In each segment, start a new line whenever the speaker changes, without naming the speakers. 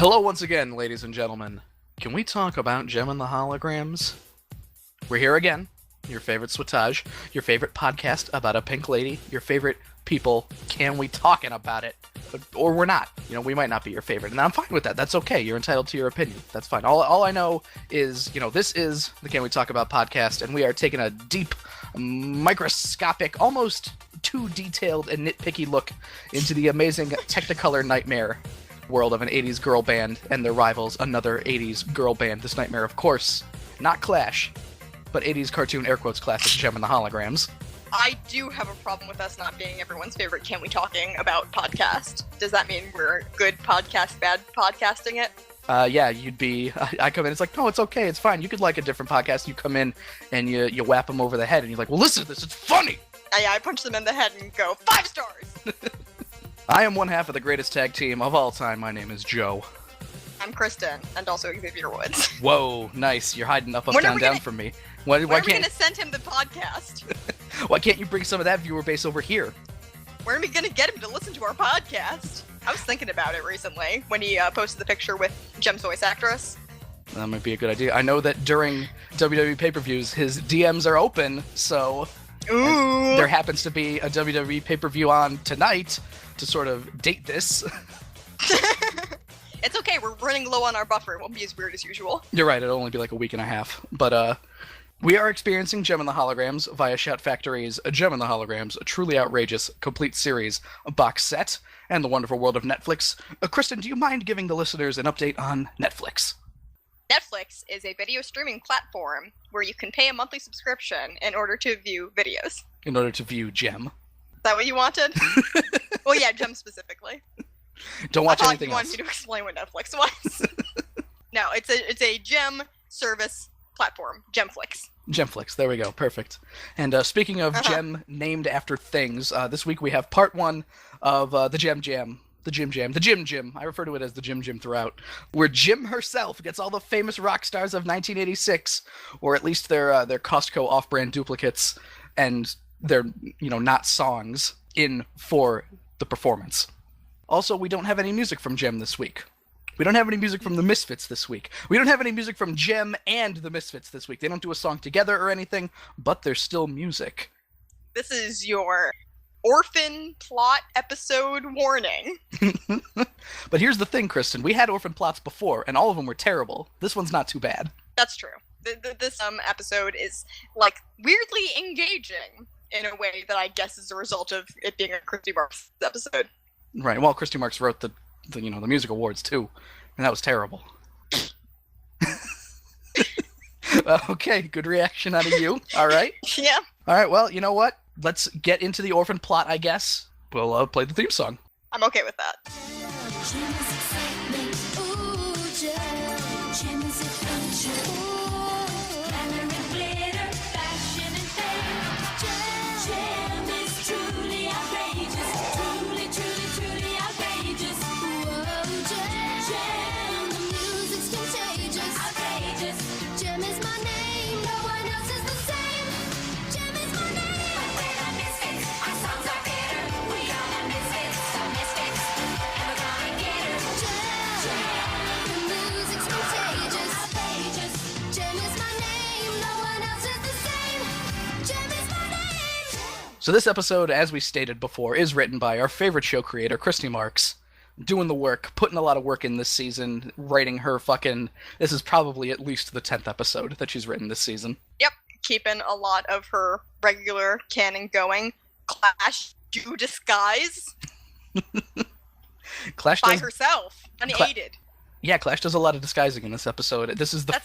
Hello once again, ladies and gentlemen. Can we talk about Jem and the Holograms? We're here again. Your favorite CWTAJ, your favorite podcast about a pink lady, your favorite people. Can we talking about it? Or we're not. You know, we might not be your favorite. And I'm fine with that. That's okay. You're entitled to your opinion. That's fine. All I know is, this is the Can We Talk About podcast, and we are taking a deep, microscopic, almost too detailed and nitpicky look into the amazing Technicolor nightmare world of an 80s girl band and their rivals, another 80s girl band. This nightmare, of course, not Clash, but 80s cartoon air quotes classic Jem and the Holograms.
I do have a problem with us not being everyone's favorite Can We Talking About podcast. Does that mean we're good podcast, bad podcasting it?
Yeah, you'd be... I come in, it's like, no, it's okay, it's fine. You could like a different podcast. You come in and you whap them over the head and you're like, well, listen to this, it's funny!
I punch them in the head and go, 5 stars!
I am one half of the greatest tag team of all time. My name is Joe.
I'm Kristen, and also Xavier Woods.
Whoa, nice. You're hiding up, down from me. Why
are we going to send him the podcast?
Why can't you bring some of that viewer base over here?
Where are we going to get him to listen to our podcast? I was thinking about it recently when he posted the picture with Jem's voice actress.
That might be a good idea. I know that during WWE pay-per-views, his DMs are open, so...
Ooh.
There happens to be a WWE pay-per-view on tonight to sort of date this.
It's okay, we're running low on our buffer. It won't be as weird as usual.
You're right, it'll only be like a week and a half. But we are experiencing Jem and the Holograms via Shout Factory's Jem and the Holograms, a truly outrageous complete series box set, and the wonderful world of Netflix. Kristen, do you mind giving the listeners an update on Netflix?
Netflix is a video streaming platform where you can pay a monthly subscription in order to view videos.
In order to view Jem.
Is that what you wanted? Well, yeah, Jem specifically.
Don't watch anything else.
I thought you wanted me to explain what Netflix was. No, it's a Jem service platform. Jemflix.
Jemflix, there we go, perfect. And speaking of Jem named after things, this week we have part 1 of the Jem Jam. The Jem Jam. The Jem Jam. I refer to it as the Jem Jam throughout. Where Jem herself gets all the famous rock stars of 1986, or at least their Costco off-brand duplicates, and their, not songs, in for the performance. Also, we don't have any music from Jem this week. We don't have any music from the Misfits this week. We don't have any music from Jem and the Misfits this week. They don't do a song together or anything, but there's still music.
This is your orphan plot episode warning.
But here's the thing, Kristen. We had orphan plots before, and all of them were terrible. This one's not too bad.
That's true. This episode is, weirdly engaging in a way that I guess is a result of it being a Christy Marks episode.
Right. Well, Christy Marks wrote the music awards, too, and that was terrible. Okay, good reaction out of you. All right.
Yeah.
All right, well, you know what? Let's get into the orphan plot, I guess. We'll play the theme song.
I'm okay with that.
So this episode, as we stated before, is written by our favorite show creator, Christy Marks, doing the work, putting a lot of work in this season, writing her this is probably at least the 10th episode that she's written this season.
Yep, keeping a lot of her regular canon going. Clash do disguise.
Clash
by herself, unaided.
Yeah, Clash does a lot of disguising in this episode. This is the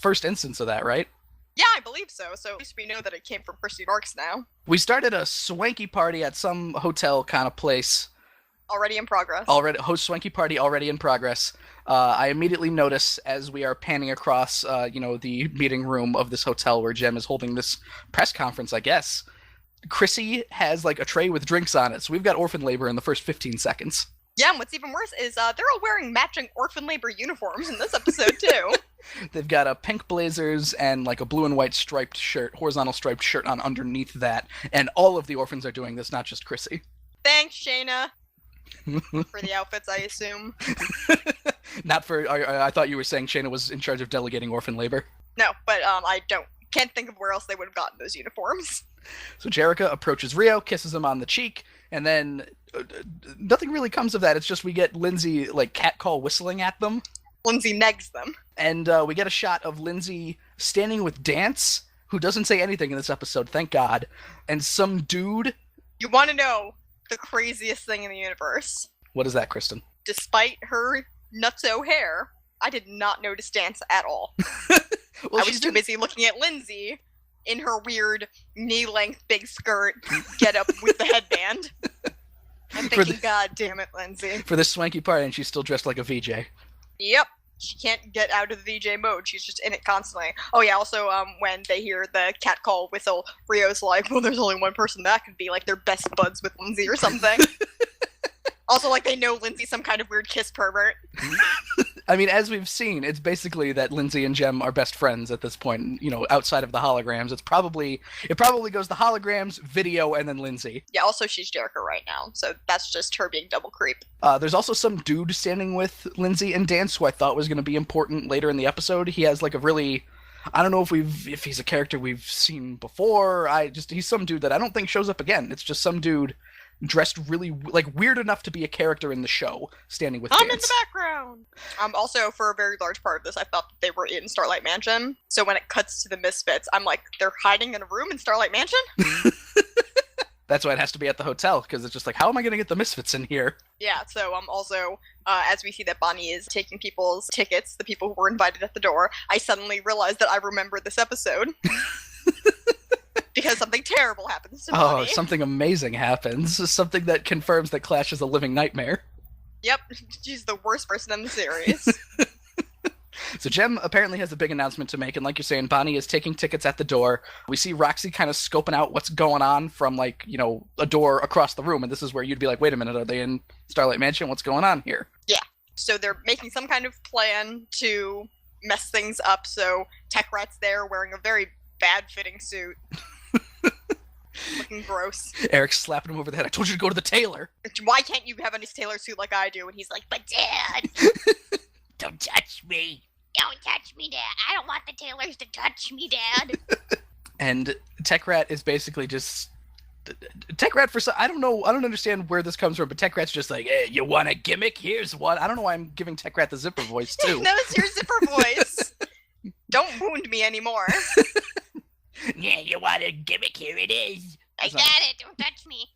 first instance of that, right?
Yeah, I believe so. So at least we know that it came from Christy Marks now.
We started a swanky party at some hotel kind of place.
Already in progress.
Swanky party already in progress. I immediately notice as we are panning across, the meeting room of this hotel where Jem is holding this press conference, I guess. Chrissy has, a tray with drinks on it, so we've got orphan labor in the first 15 seconds.
Yeah, and what's even worse is they're all wearing matching orphan labor uniforms in this episode, too.
They've got pink blazers and a blue and white striped shirt, horizontal striped shirt on underneath that, and all of the orphans are doing this, not just Chrissy.
Thanks, Shayna. For the outfits, I assume.
Not for. I thought you were saying Shayna was in charge of delegating orphan labor.
No, but I can't think of where else they would have gotten those uniforms.
So Jerica approaches Rio, kisses him on the cheek, and then nothing really comes of that. It's just we get Lindsay like catcall whistling at them.
Lindsay negs them.
And we get a shot of Lindsay standing with Dance, who doesn't say anything in this episode, thank God, and some dude.
You want to know the craziest thing in the universe?
What is that, Kristen?
Despite her nutso hair, I did not notice Dance at all.
Well,
I was too busy looking at Lindsay in her weird knee-length big skirt get-up with the headband. I'm thinking, God damn it, Lindsay.
For this swanky party, and she's still dressed like a VJ.
Yep. She can't get out of the VJ mode. She's just in it constantly. Oh yeah, also, when they hear the catcall whistle, Rio's like, well, there's only one person that could be, like, they're best buds with Lindsay or something. Also, like, they know Lindsay's some kind of weird kiss pervert.
I mean, as we've seen, it's basically that Lindsay and Jem are best friends at this point, outside of the holograms. It probably goes the holograms, video, and then Lindsay.
Yeah, also she's Jerica right now, so that's just her being double creep.
There's also some dude standing with Lindsay and Dance who I thought was going to be important later in the episode. He has like a really... I don't know if he's a character we've seen before. He's some dude that I don't think shows up again. It's just some dude dressed really, like, weird enough to be a character in the show, standing with Dance.
I'm in the background! Also, for a very large part of this, I thought that they were in Starlight Mansion. So when it cuts to the Misfits, I'm like, they're hiding in a room in Starlight Mansion?
That's why it has to be at the hotel, because it's just like, how am I going to get the Misfits in here?
Yeah, so also, as we see that Bonnie is taking people's tickets, the people who were invited at the door, I suddenly realized that I remember this episode. Because something terrible happens to Bonnie.
Oh, something amazing happens. Something that confirms that Clash is a living nightmare.
Yep, she's the worst person in the series.
So Jem apparently has a big announcement to make, and like you're saying, Bonnie is taking tickets at the door. We see Roxy kind of scoping out what's going on from, like, a door across the room, and this is where you'd be like, wait a minute, are they in Starlight Mansion? What's going on here? Yeah.
So they're making some kind of plan to mess things up, so Tech Rat's there wearing a very bad-fitting suit. Looking gross.
Eric's slapping him over the head. I told you to go to the tailor.
Why can't you have a tailor suit like I do? And he's like, but Dad!
Don't touch me. Don't touch me, Dad. I don't want the tailors to touch me, Dad.
And Tech Rat is basically just... Tech Rat, I don't know, I don't understand where this comes from, but Tech Rat's just like, hey, you want a gimmick? Here's one. I don't know why I'm giving Tech Rat the zipper voice, too.
No, it's your zipper voice. Don't wound me anymore.
Yeah, you want a gimmick? Here it is. I got it. Don't touch me.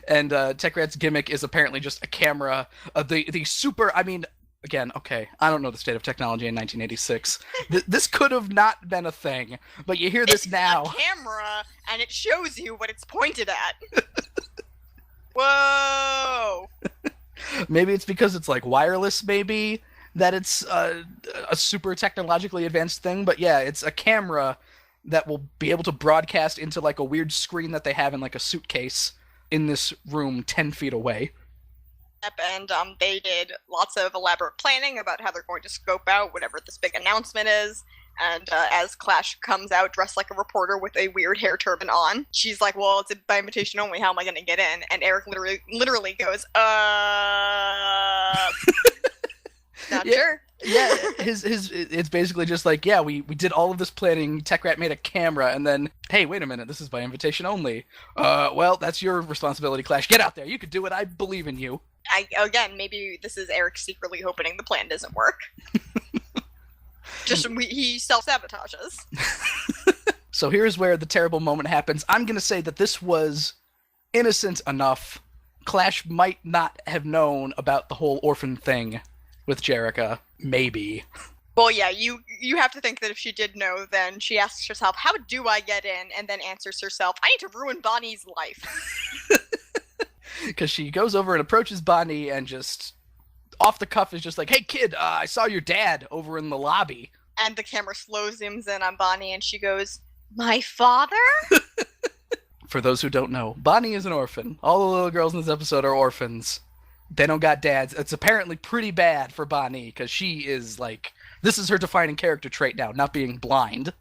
And Tech Rat's gimmick is apparently just a camera. The super... I mean, again, okay, I don't know the state of technology in 1986. This could have not been a thing, but you hear this now.
It's a camera, and it shows you what it's pointed at. Whoa!
Maybe it's because it's, like, wireless, maybe, that it's a super technologically advanced thing, but yeah, it's a camera that will be able to broadcast into, like, a weird screen that they have in, like, a suitcase in this room 10 feet away.
Yep, and they did lots of elaborate planning about how they're going to scope out whatever this big announcement is. And as Clash comes out dressed like a reporter with a weird hair turban on, she's like, well, it's by invitation only, how am I going to get in? And Eric literally goes, not sure.
Yeah, it's basically just like, yeah, we did all of this planning, Tech Rat made a camera, and then, hey, wait a minute, this is by invitation only. Well, that's your responsibility, Clash. Get out there, you can do it, I believe in you.
Again, maybe this is Eric secretly hoping the plan doesn't work. He self-sabotages.
So here's where the terrible moment happens. I'm going to say that this was innocent enough. Clash might not have known about the whole orphan thing with Jerica. Maybe.
Well, yeah, you have to think that if she did know, then she asks herself, how do I get in? And then answers herself, I need to ruin Bonnie's life.
Because she goes over and approaches Bonnie and just, off the cuff, is just like, hey, kid, I saw your dad over in the lobby.
And the camera slow zooms in on Bonnie, and she goes, my father?
For those who don't know, Bonnie is an orphan. All the little girls in this episode are orphans. They don't got dads. It's apparently pretty bad for Bonnie, because she is, like, this is her defining character trait now, not being blind.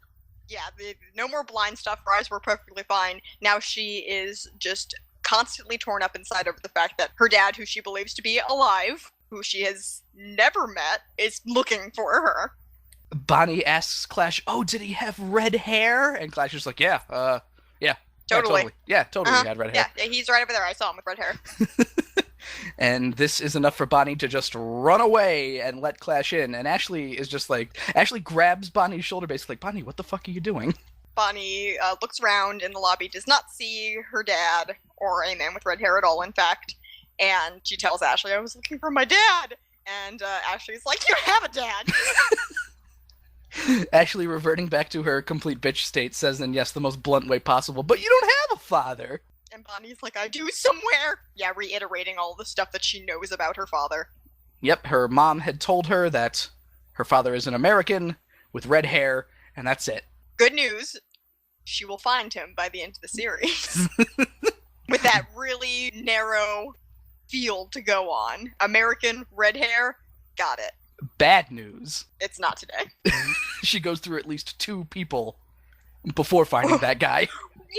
Yeah, no more blind stuff. Her eyes were perfectly fine. Now she is just constantly torn up inside over the fact that her dad, who she believes to be alive, who she has never met, is looking for her.
Bonnie asks Clash, "Oh, did he have red hair?" And Clash is like, "Yeah,
Totally.
Yeah, totally he had red hair."
Yeah, he's right over there. I saw him with red hair.
And this is enough for Bonnie to just run away and let Clash in. And Ashley is just like, Ashley grabs Bonnie's shoulder, basically like, "Bonnie, what the fuck are you doing?"
Bonnie looks around in the lobby, does not see her dad, or a man with red hair at all, in fact. And she tells Ashley, "I was looking for my dad." And Ashley's like, "You have a dad."
Ashley, reverting back to her complete bitch state, says in, yes, the most blunt way possible, "But you don't have a father."
And Bonnie's like, "I do somewhere." Yeah, reiterating all the stuff that she knows about her father.
Yep, her mom had told her that her father is an American with red hair, and that's it.
Good news, she will find him by the end of the series. With that really narrow field to go on. American, red hair, got it.
Bad news.
It's not today.
She goes through at least 2 people before finding that guy.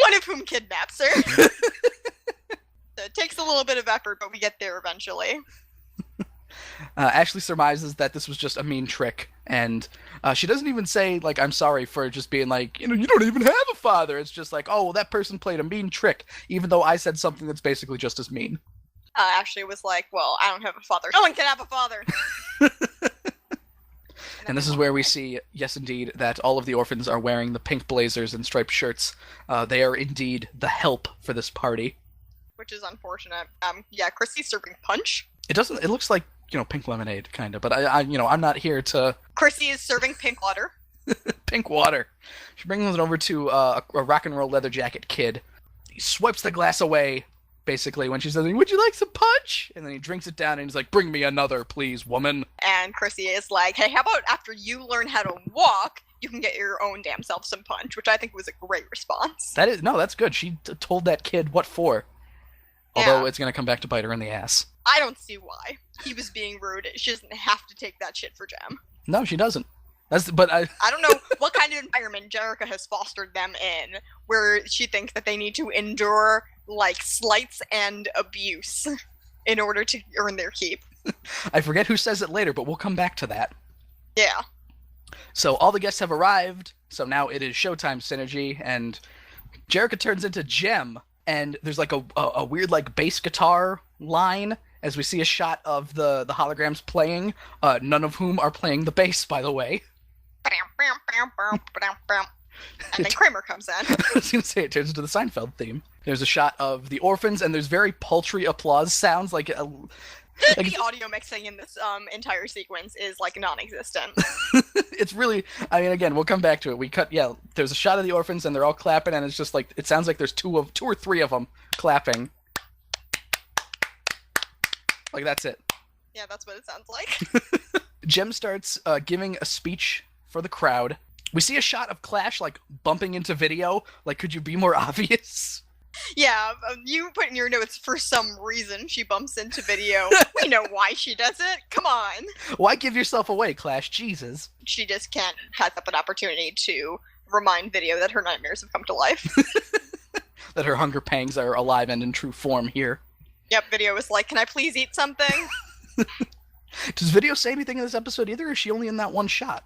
One of whom kidnaps her. So it takes a little bit of effort, but we get there eventually.
Ashley surmises that this was just a mean trick, and she doesn't even say, like, "I'm sorry for just being like, you don't even have a father." It's just like, "Oh, well, that person played a mean trick," even though I said something that's basically just as mean.
Ashley was like, "Well, I don't have a father. No one can have a father."
And this is where we see, yes, indeed, that all of the orphans are wearing the pink blazers and striped shirts. They are indeed the help for this party.
Which is unfortunate. Yeah, Chrissy's serving punch.
It looks like, pink lemonade, kind of, but I'm not here to...
Chrissy is serving pink water.
Pink water. She brings it over to a rock and roll leather jacket kid. He swipes the glass away, basically, when she says, "Would you like some punch?" And then he drinks it down and he's like, "Bring me another, please, woman."
And Chrissy is like, "Hey, how about after you learn how to walk, you can get your own damn self some punch," which I think was a great response.
That's good. She told that kid what for. Although it's going to come back to bite her in the ass.
I don't see why. He was being rude. She doesn't have to take that shit for Jem.
No, she doesn't. I
don't know what kind of environment Jerica has fostered them in, where she thinks that they need to endure, like, slights and abuse in order to earn their keep.
I forget who says it later, but we'll come back to that.
Yeah.
So all the guests have arrived, so now it is showtime synergy, and Jerica turns into Jem, and there's like a weird like bass guitar line as we see a shot of the holograms playing, none of whom are playing the bass, by the way.
And then Kramer comes in.
I was going to say, it turns into the Seinfeld theme. There's a shot of the orphans, and there's very paltry applause sounds, like
the audio mixing in this entire sequence is like non-existent.
It's really, again, we'll come back to it. There's a shot of the orphans, and they're all clapping, and it's just like, it sounds like there's 2 or 3 of them clapping. Like, that's it.
Yeah, that's what it sounds like.
Jem starts giving a speech for the crowd. We see a shot of Clash, like, bumping into video. Like, could you be more obvious?
Yeah, you put in your notes, for some reason she bumps into video. We know why she does it. Come on.
Why give yourself away, Clash? Jesus.
She just can't pass up an opportunity to remind video that her nightmares have come to life.
That her hunger pangs are alive and in true form here.
Yep, video is like, "Can I please eat something?"
Does video say anything in this episode either, or is she only in that one shot?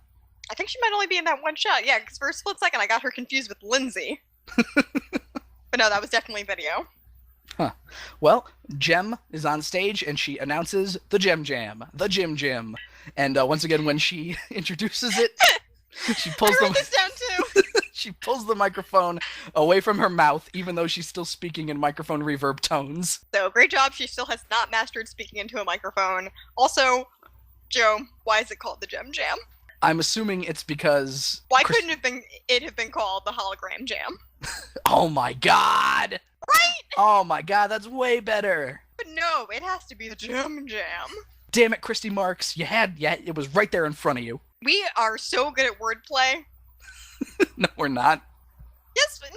I think she might only be in that one shot, yeah, because for a split second I got her confused with Lindsay. But no, that was definitely video.
Huh. Well, Jem is on stage, and she announces the Jem Jam, the Jem Jam. And once again, when she introduces it, she pulls
I wrote this down too.
She pulls the microphone away from her mouth, even though she's still speaking in microphone reverb tones.
So, great job. She still has not mastered speaking into a microphone. Also, Joe, why is it called the Jem Jam?
I'm assuming it's because...
Why couldn't it have been called the Hologram Jam?
Oh my god!
Right?
Oh my god, that's way better!
But no, it has to be the Jem Jam.
Damn it, Christy Marks. It was right there in front of you.
We are so good at wordplay.
No, we're not.
Yes, but...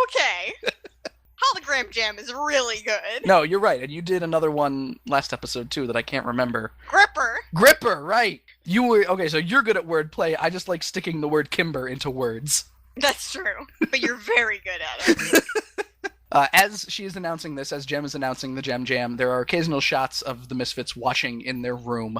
Okay. Hologram Jam is really good.
No, you're right, and you did another one last episode, too, that I can't remember.
Gripper,
right. Okay, so you're good at wordplay. I just like sticking the word Kimber into words.
That's true, but you're very good at it.
As she is announcing this, as Jem is announcing the Jem Jam, there are occasional shots of the Misfits washing in their room.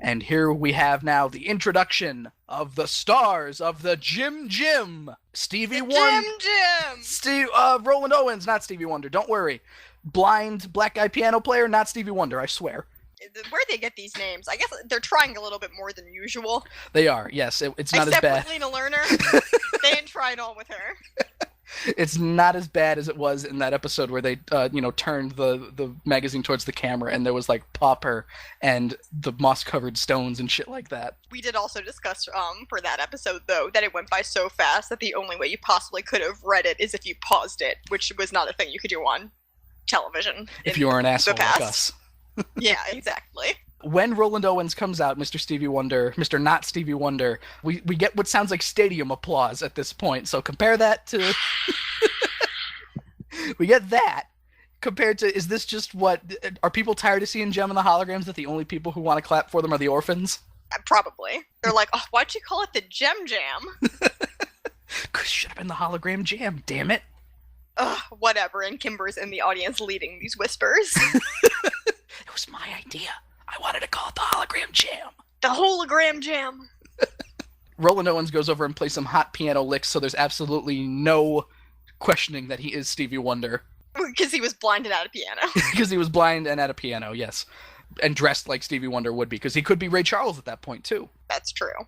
And here we have now the introduction of the stars of the Jem Jam. Stevie Wonder.
Jem Jam!
Roland Owens, not Stevie Wonder, don't worry. Blind black guy piano player, not Stevie Wonder, I swear.
Where'd they get these names? I guess they're trying a little bit more than usual.
They are, yes. It's not
Except
as bad.
with Lena Lerner. They didn't try it all with her.
It's not as bad as it was in that episode where they, turned the magazine towards the camera and there was like Popper and the moss-covered stones and shit like that.
We did also discuss for that episode though that it went by so fast that the only way you possibly could have read it is if you paused it, which was not a thing you could do on television.
If you were an asshole like us.
Yeah, exactly.
When Roland Owens comes out, Mr. Stevie Wonder, Mr. Not Stevie Wonder, we get what sounds like stadium applause at this point. So compare that to... we get that compared to, is this just what... Are people tired of seeing Jem and the Holograms that the only people who want to clap for them are the orphans?
Probably. They're like, oh, why'd you call it the Jem Jam?
Because it should have been the Hologram Jam, damn it.
Ugh, whatever, and Kimber's in the audience leading these whispers.
It was my idea. I wanted to call it the Hologram Jam.
The Hologram Jam.
Roland Owens goes over and plays some hot piano licks, so there's absolutely no questioning that he is Stevie Wonder.
Because he was blind and at a piano.
Because he was blind and at a piano, yes. And dressed like Stevie Wonder would be, because he could be Ray Charles at that point, too.
That's true.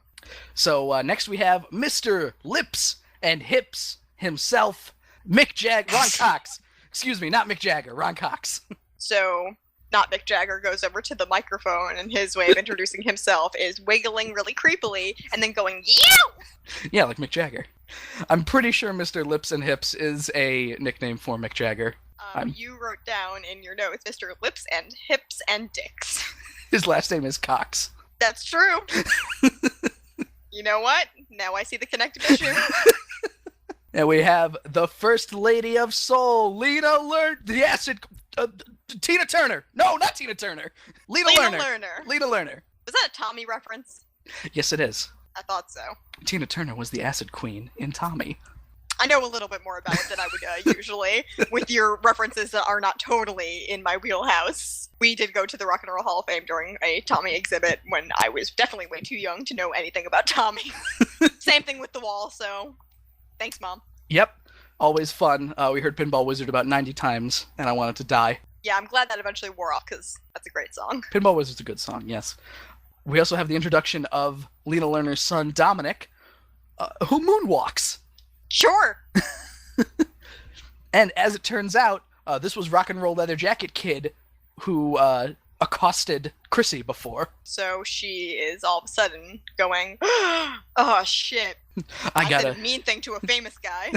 So next we have Mr. Lips and Hips himself, Ron Cox. Excuse me, not Mick Jagger, Ron Cox.
So... not Mick Jagger goes over to the microphone and his way of introducing himself is wiggling really creepily and then going, "Yow!"
Yeah, like Mick Jagger. I'm pretty sure Mr. Lips and Hips is a nickname for Mick Jagger.
You wrote down in your notes Mr. Lips and Hips and Dicks.
His last name is Cox.
That's true. You know what? Now I see the connective issue.
And we have the First Lady of Soul, Lena Tina Turner. No, not Tina Turner. Lena Lerner. Lena Lerner.
Was that a Tommy reference?
Yes, it is.
I thought so.
Tina Turner was the acid queen in Tommy.
I know a little bit more about it than I would usually, with your references that are not totally in my wheelhouse. We did go to the Rock and Roll Hall of Fame during a Tommy exhibit when I was definitely way too young to know anything about Tommy. Same thing with The Wall, so thanks, Mom.
Yep. Always fun. We heard Pinball Wizard about 90 times, and I wanted to die.
Yeah, I'm glad that eventually wore off, because that's a great song.
Pinball Wizard's a good song, yes. We also have the introduction of Lena Lerner's son, Dominic, who moonwalks.
Sure!
And as it turns out, this was Rock and Roll Leather Jacket Kid who accosted Chrissy before.
So she is all of a sudden going, oh shit. I said a mean thing to a famous guy.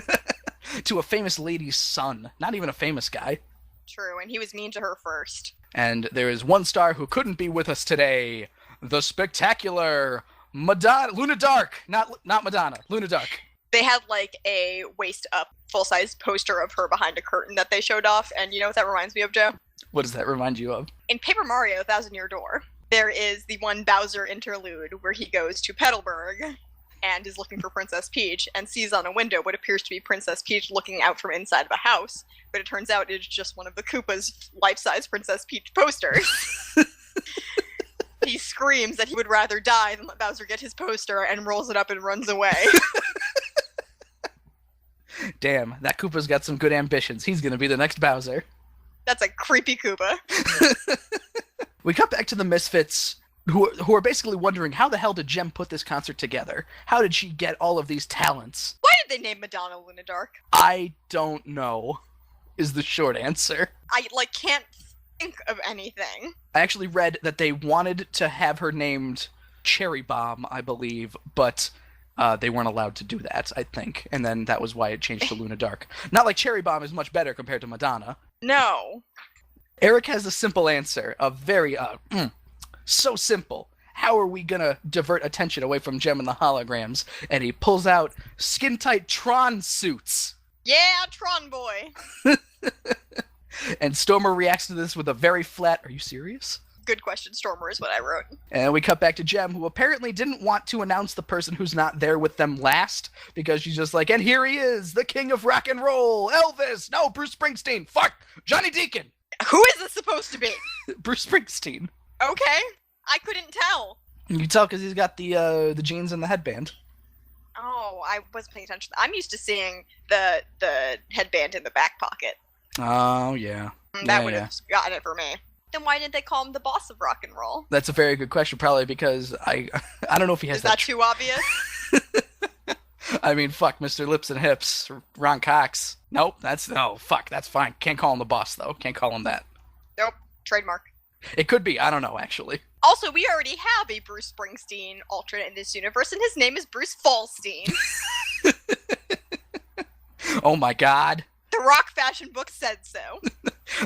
To a famous lady's son. Not even a famous guy.
True, and he was mean to her first.
And there is one star who couldn't be with us today. The spectacular Madonna. Luna Dark. Not Madonna. Luna Dark.
They had like a waist-up, full-size poster of her behind a curtain that they showed off, and you know what that reminds me of, Joe?
What does that remind you of?
In Paper Mario: Thousand Year Door, there is the one Bowser interlude where he goes to Petalburg and is looking for Princess Peach and sees on a window what appears to be Princess Peach looking out from inside of a house, but it turns out it's just one of the Koopa's life-size Princess Peach posters. He screams that he would rather die than let Bowser get his poster and rolls it up and runs away.
Damn, that Koopa's got some good ambitions. He's gonna be the next Bowser.
That's a creepy Koopa.
We cut back to the Misfits, who are basically wondering, how the hell did Jem put this concert together? How did she get all of these talents?
Why did they name Madonna Luna Dark?
I don't know, is the short answer.
I, can't think of anything.
I actually read that they wanted to have her named Cherry Bomb, I believe, but they weren't allowed to do that, I think. And then that was why it changed to Luna Dark. Not like Cherry Bomb is much better compared to Madonna.
No.
Eric has a simple answer, a very, so simple. How are we gonna divert attention away from Jem and the Holograms? And he pulls out skin-tight Tron suits.
Yeah, Tron boy.
And Stormer reacts to this with a very flat, are you serious?
Good question, Stormer is what I wrote.
And we cut back to Jem, who apparently didn't want to announce the person who's not there with them last, because she's just like, and here he is, the king of rock and roll, Elvis, no, Bruce Springsteen, fuck, Johnny Deacon.
Who is this supposed to be?
Bruce Springsteen.
Okay, I couldn't tell.
You can tell because he's got the jeans and the headband.
Oh, I wasn't paying attention. I'm used to seeing the headband in the back pocket.
Oh, yeah.
That would have gotten it for me. Then why didn't they call him the boss of rock and roll?
That's a very good question, probably because I don't know if he has
Is that too obvious?
I mean, fuck, Mr. Lips and Hips, Ron Cox. Nope, that's fine. Can't call him the boss, though. Can't call him that.
Nope, trademark.
It could be, I don't know, actually.
Also, we already have a Bruce Springsteen alternate in this universe, and his name is Bruce Fallstein.
Oh my god.
The rock fashion book said so.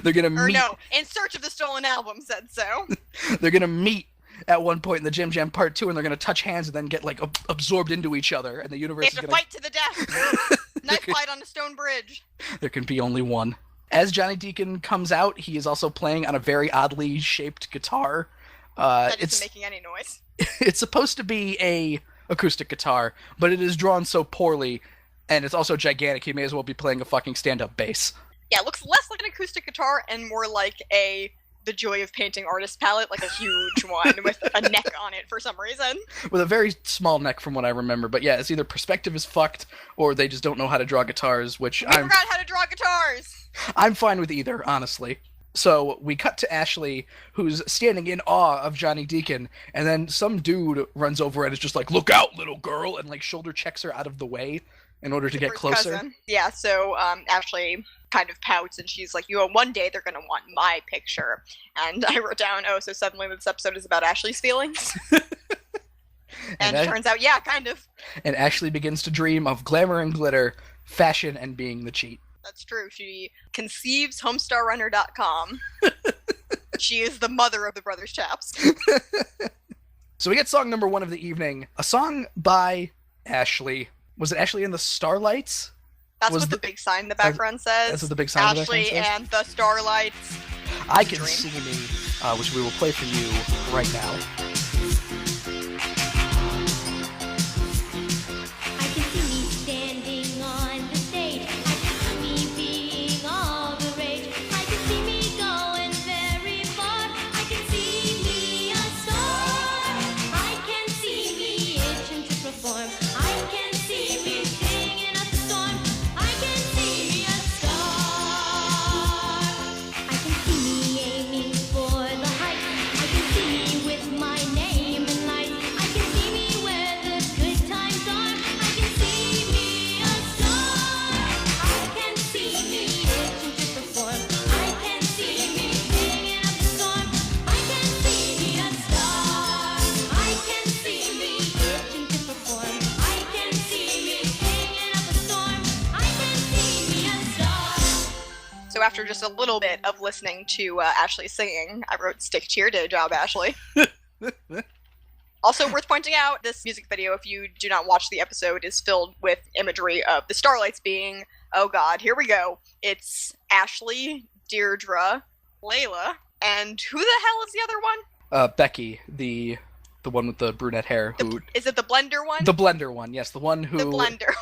They're gonna meet.
Or no, In Search of the Stolen Album said so.
They're gonna meet at one point in the Jem Jam Part 2, and they're gonna touch hands and then get, like, absorbed into each other, and the universe
They have to fight to the death. Knife fight on a stone bridge.
There can be only one. As Johnny Deacon comes out, he is also playing on a very oddly shaped guitar.
That isn't making any noise.
It's supposed to be a acoustic guitar, but it is drawn so poorly, and it's also gigantic, he may as well be playing a fucking stand-up bass.
Yeah, it looks less like an acoustic guitar and more like the Joy of Painting artist palette, like a huge one with a neck on it for some reason.
With a very small neck from what I remember, but yeah, it's either perspective is fucked, or they just don't know how to draw guitars, which
I forgot how to draw guitars!
I'm fine with either, honestly. So we cut to Ashley, who's standing in awe of Johnny Deacon, and then some dude runs over and is just like, "Look out, little girl," and like shoulder checks her out of the way in order to get closer.
Cousin. Yeah, so Ashley kind of pouts, and she's like, one day they're gonna want my picture. And I wrote down, so suddenly this episode is about Ashley's feelings. and it turns out, yeah, kind of.
And Ashley begins to dream of glamour and glitter, fashion, and being the cheat.
That's true. She conceives homestarrunner.com. She is the mother of the Brothers Chaps.
So we get song number 1 of the evening. A song by Ashley. Was it Ashley and the Starlights?
That's what the big sign in the background says.
That's what the big sign in the background
says.
says?
Ashley and the Starlights.
I Can See Me, which we will play for you right now.
So after just a little bit of listening to Ashley singing, I wrote, "Stick to your day job, Ashley." Also worth pointing out, this music video, if you do not watch the episode, is filled with imagery of the Starlights being, oh god, here we go. It's Ashley, Deirdre, Layla, and who the hell is the other one?
Becky, the one with the brunette hair.
Is it the blender one?
The blender one, yes. The one who...
The blender.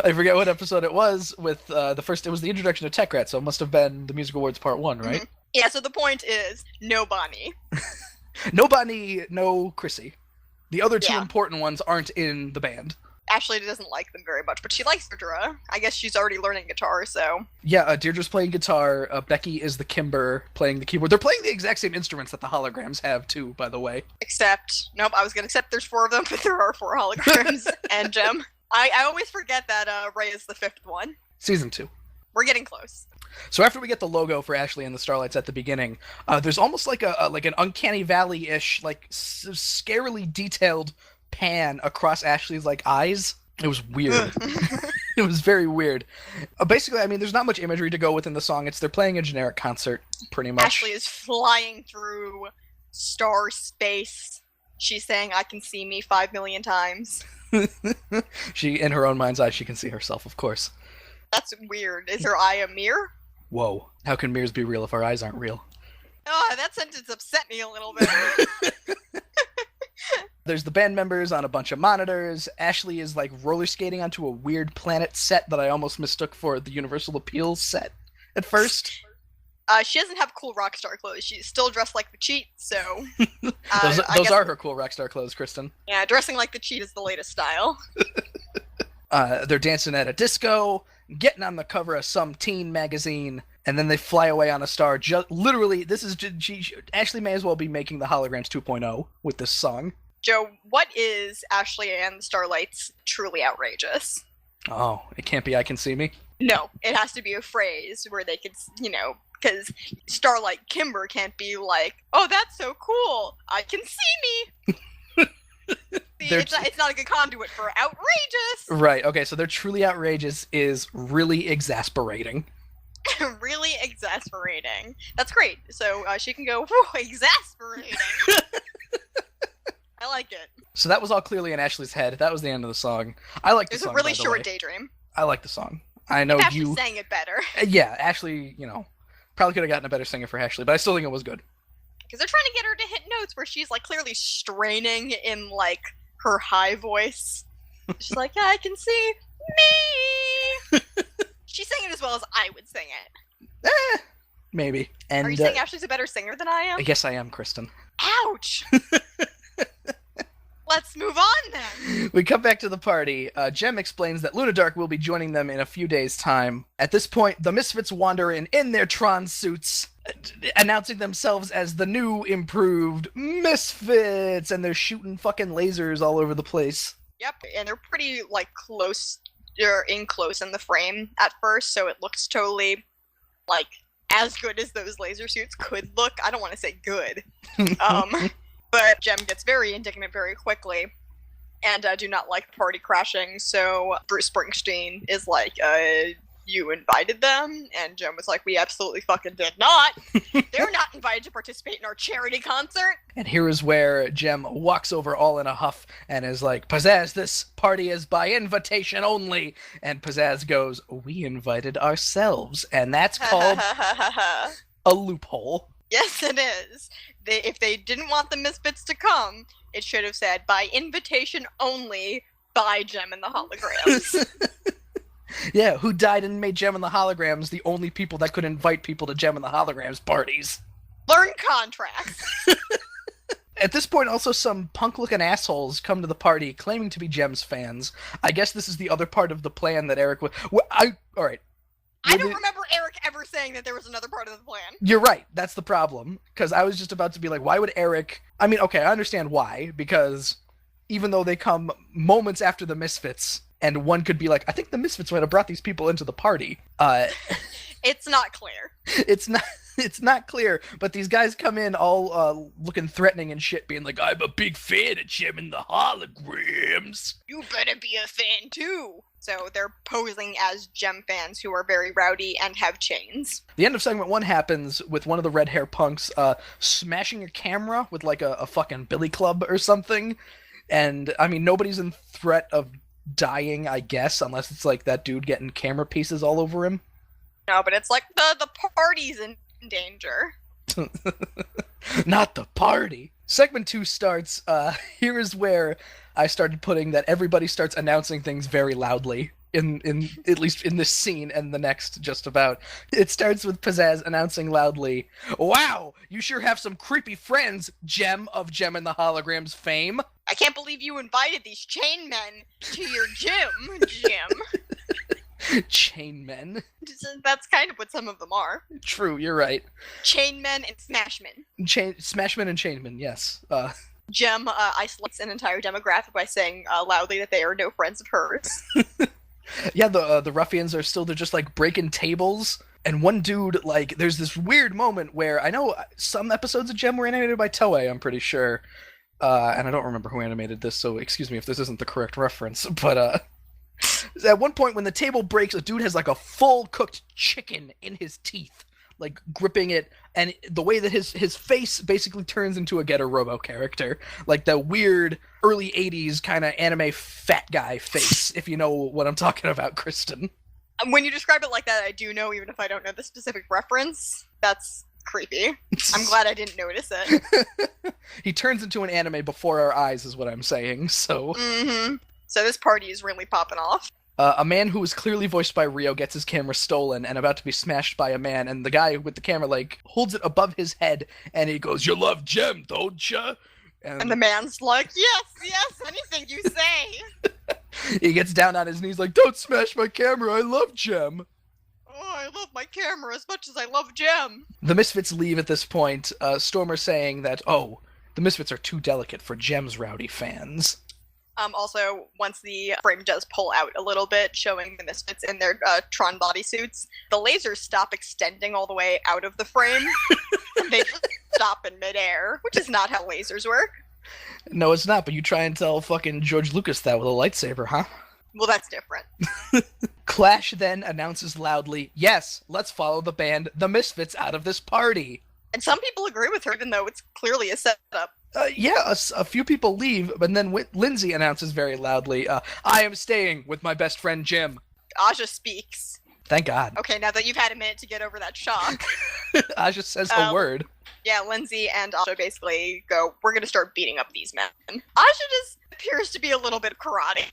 I forget what episode it was with it was the introduction of Tech Rat, so it must have been the Music Awards Part 1, right? Mm-hmm.
Yeah, so the point is, no Bonnie.
No Bonnie, no Chrissy. The other two important ones aren't in the band.
Ashley doesn't like them very much, but she likes Deirdre. I guess she's already learning guitar, so...
Yeah, Deirdre's playing guitar, Becky is the Kimber playing the keyboard. They're playing the exact same instruments that the holograms have, too, by the way.
Except, nope, I was gonna accept there's 4 of them, but there are 4 holograms and Jem. I always forget that Ray is the 5th one.
Season 2.
We're getting close.
So after we get the logo for Ashley and the Starlights at the beginning, there's almost like an Uncanny Valley-ish, like scarily detailed pan across Ashley's like eyes. It was weird. It was very weird. Basically, I mean, there's not much imagery to go with in the song. They're playing a generic concert, pretty much.
Ashley is flying through star space. She's saying, "I can see me 5 million times."
She, in her own mind's eye, she can see herself, of course.
That's weird. Is her eye a mirror?
Whoa. How can mirrors be real if our eyes aren't real?
Oh, that sentence upset me a little bit.
There's the band members on a bunch of monitors. Ashley is like roller skating onto a weird planet set that I almost mistook for the Universal Appeals set at first.
She doesn't have cool rock star clothes. She's still dressed like the Cheat, so...
those are her cool rock star clothes, Kristen.
Yeah, dressing like the Cheat is the latest style.
They're dancing at a disco, getting on the cover of some teen magazine, and then they fly away on a star. Literally, this is... Ashley may as well be making the Holograms 2.0 with this song.
Joe, what is Ashley and the Starlights truly outrageous?
Oh, it can't be I Can See Me?
No, it has to be a phrase where they could, because Starlight Kimber can't be like, oh, that's so cool, I can see me. See, it's not a good conduit for outrageous.
Right, okay, so they're truly outrageous is really exasperating.
Really exasperating. That's great. So she can go, whew, exasperating. I like it.
So that was all clearly in Ashley's head. That was the end of the song. I like the song.
It was a really short daydream.
I like the song. I know
Ashley sang it better.
Yeah, Ashley, probably could have gotten a better singer for Ashley, but I still think it was good.
Because they're trying to get her to hit notes where she's like clearly straining in like her high voice. She's like, I can see me. She sang it as well as I would sing it.
Maybe. And,
are you saying Ashley's a better singer than I am?
Yes, I am, Kristen.
Ouch! Let's move on then.
We come back to the party. Jem explains that Lunadark will be joining them in a few days' time. At this point, the Misfits wander in their Tron suits, announcing themselves as the new, improved Misfits, and they're shooting fucking lasers all over the place.
Yep, and they're pretty, like, close. They're close in the frame at first, so it looks totally, like, as good as those laser suits could look. I don't want to say good. But Jem gets very indignant very quickly, and do not like the party crashing, so Bruce Springsteen is like, you invited them? And Jem was like, we absolutely fucking did not! They're not invited to participate in our charity concert!
And here is where Jem walks over all in a huff and is like, Pizzazz, this party is by invitation only! And Pizzazz goes, we invited ourselves, and that's called a loophole.
Yes, it is. If they didn't want the Misfits to come, it should have said, by invitation only, by Jem and the Holograms.
Yeah, who died and made Jem and the Holograms the only people that could invite people to Jem and the Holograms parties?
Learn contracts.
At this point, also some punk-looking assholes come to the party claiming to be Jem's fans. I guess this is the other part of the plan that Eric... Alright.
I don't remember Eric ever saying that there was another part of the plan.
You're right. That's the problem. Because I was just about to be like, why would Eric... I mean, okay, I understand why. Because even though they come moments after the Misfits, and one could be like, I think the Misfits might have brought these people into the party.
It's not clear.
It's not clear, but these guys come in all looking threatening and shit, being like, I'm a big fan of Jem and the Holograms.
You better be a fan too. So they're posing as Jem fans who are very rowdy and have chains.
The end of segment 1 happens with one of the red hair punks smashing a camera with like a fucking billy club or something. And, I mean, nobody's in threat of dying, I guess, unless it's like that dude getting camera pieces all over him.
No, but it's like the party's in danger.
Not the party. Segment 2 starts. Here is where I started putting that everybody starts announcing things very loudly. In at least in this scene and the next just about. It starts with Pizzazz announcing loudly, wow, you sure have some creepy friends, Jem of Jem and the Holograms fame.
I can't believe you invited these chain men to your gym, Jim.
Chain men.
That's kind of what some of them are.
True, you're right.
Chain men and smashmen.
Smashmen and chainmen, yes.
Jem isolates an entire demographic by saying loudly that they are no friends of hers.
Yeah, the ruffians are still, they're just like breaking tables. And one dude, like, there's this weird moment where I know some episodes of Jem were animated by Toei, I'm pretty sure. And I don't remember who animated this, so excuse me if this isn't the correct reference. But at one point when the table breaks, a dude has like a full cooked chicken in his teeth, like gripping it, and the way that his face basically turns into a Getter Robo character, like the weird early 80s kind of anime fat guy face, if you know what I'm talking about, Kristen.
When you describe it like that, I do know, even if I don't know the specific reference. That's creepy. I'm glad I didn't notice it.
He turns into an anime before our eyes, is what I'm saying, so...
Mm-hmm. So this party is really popping off.
A man who was clearly voiced by Rio gets his camera stolen and about to be smashed by a man, and the guy with the camera, like, holds it above his head, and he goes, "You love Jem, don't ya?"
And the man's like, yes, anything you say.
He gets down on his knees like, "Don't smash my camera, I love Jem."
Oh, I love my camera as much as I love Jem.
The Misfits leave at this point, Stormer saying that, the Misfits are too delicate for Jem's rowdy fans.
Also, once the frame does pull out a little bit, showing the Misfits in their Tron bodysuits, the lasers stop extending all the way out of the frame, and they just stop in midair, which is not how lasers work.
No, it's not, but you try and tell fucking George Lucas that with a lightsaber, huh?
Well, that's different.
Clash then announces loudly, "Yes, let's follow the band The Misfits out of this party."
And some people agree with her, even though it's clearly a setup.
A few people leave, but then Lindsay announces very loudly, "I am staying with my best friend Jim."
Aja speaks.
Thank God.
Okay, now that you've had a minute to get over that shock.
Aja says a word.
Yeah, Lindsay and Aja basically go, "We're gonna start beating up these men." Aja just appears to be a little bit of karate.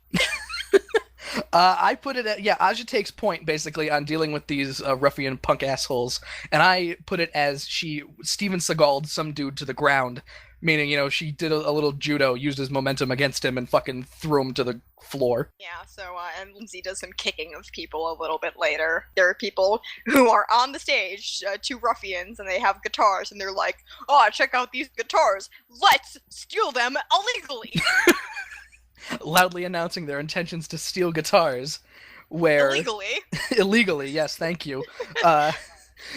I put it at, Aja takes point, basically, on dealing with these ruffian punk assholes, and I put it as she Steven Seagal'd some dude to the ground, meaning, she did a little judo, used his momentum against him, and fucking threw him to the floor.
Yeah, so, and Lindsay does some kicking of people a little bit later. There are people who are on the stage, two ruffians, and they have guitars, and they're like, "Oh, check out these guitars! Let's steal them illegally!"
Loudly announcing their intentions to steal guitars, where... Illegally, yes, thank you.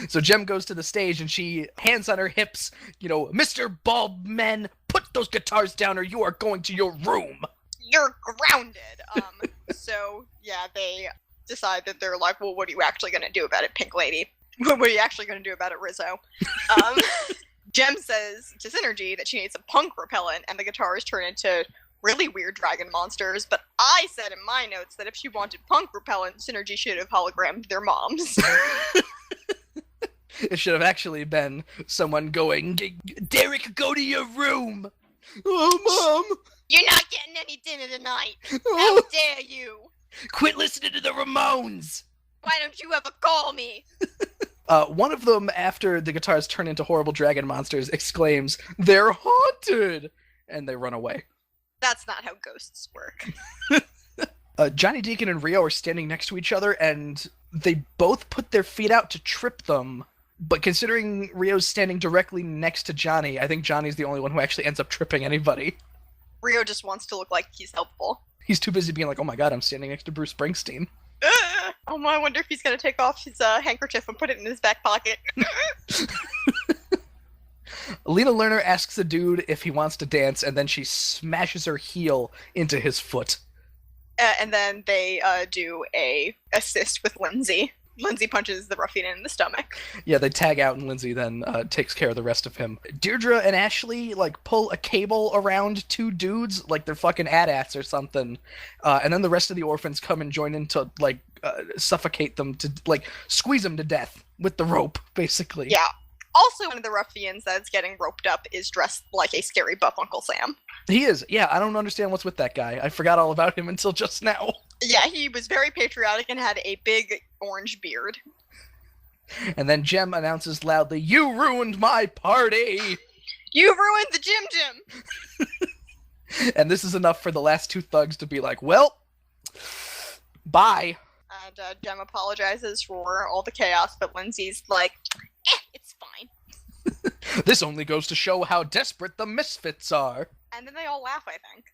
So Jem goes to the stage and she, hands on her hips, "Mr. Bald Men, put those guitars down or you are going to your room."
You're grounded. So, yeah, they decide that they're like, "Well, what are you actually going to do about it, Pink Lady? What are you actually going to do about it, Rizzo?" Jem says to Synergy that she needs some punk repellent, and the guitars turn into really weird dragon monsters, but I said in my notes that if she wanted punk repellent, Synergy should have hologrammed their moms.
It should have actually been someone going, "Derek, go to your room." "Oh, Mom."
You're not getting any dinner tonight.
Oh.
How dare you?
"Quit listening to the Ramones."
Why don't you ever call me?
One of them, after the guitars turn into horrible dragon monsters, exclaims, "They're haunted!" And they run away.
That's not how ghosts work.
Johnny Deacon and Rio are standing next to each other, and they both put their feet out to trip them. But considering Rio's standing directly next to Johnny, I think Johnny's the only one who actually ends up tripping anybody.
Rio just wants to look like he's helpful.
He's too busy being like, "Oh my god, I'm standing next to Bruce Springsteen."
Oh, I wonder if he's going to take off his handkerchief and put it in his back pocket.
Lena Lerner asks the dude if he wants to dance, and then she smashes her heel into his foot.
And then they do a assist with Lindsay. Lindsay punches the ruffian in the stomach.
Yeah, they tag out, and Lindsay then takes care of the rest of him. Deirdre and Ashley, pull a cable around two dudes, like they're fucking AT-ATs or something. And then the rest of the orphans come and join in to, suffocate them, to, squeeze them to death with the rope, basically.
Yeah. Also, one of the ruffians that's getting roped up is dressed like a scary buff Uncle Sam.
He is. Yeah, I don't understand what's with that guy. I forgot all about him until just now.
Yeah, he was very patriotic and had a big orange beard.
And then Jem announces loudly, "You ruined my party!"
You ruined the Jem Jam!
And this is enough for the last two thugs to be like, "Well, bye."
And Jem apologizes for all the chaos, but Lindsay's like, it's fine.
"This only goes to show how desperate the Misfits are."
And then they all laugh, I think.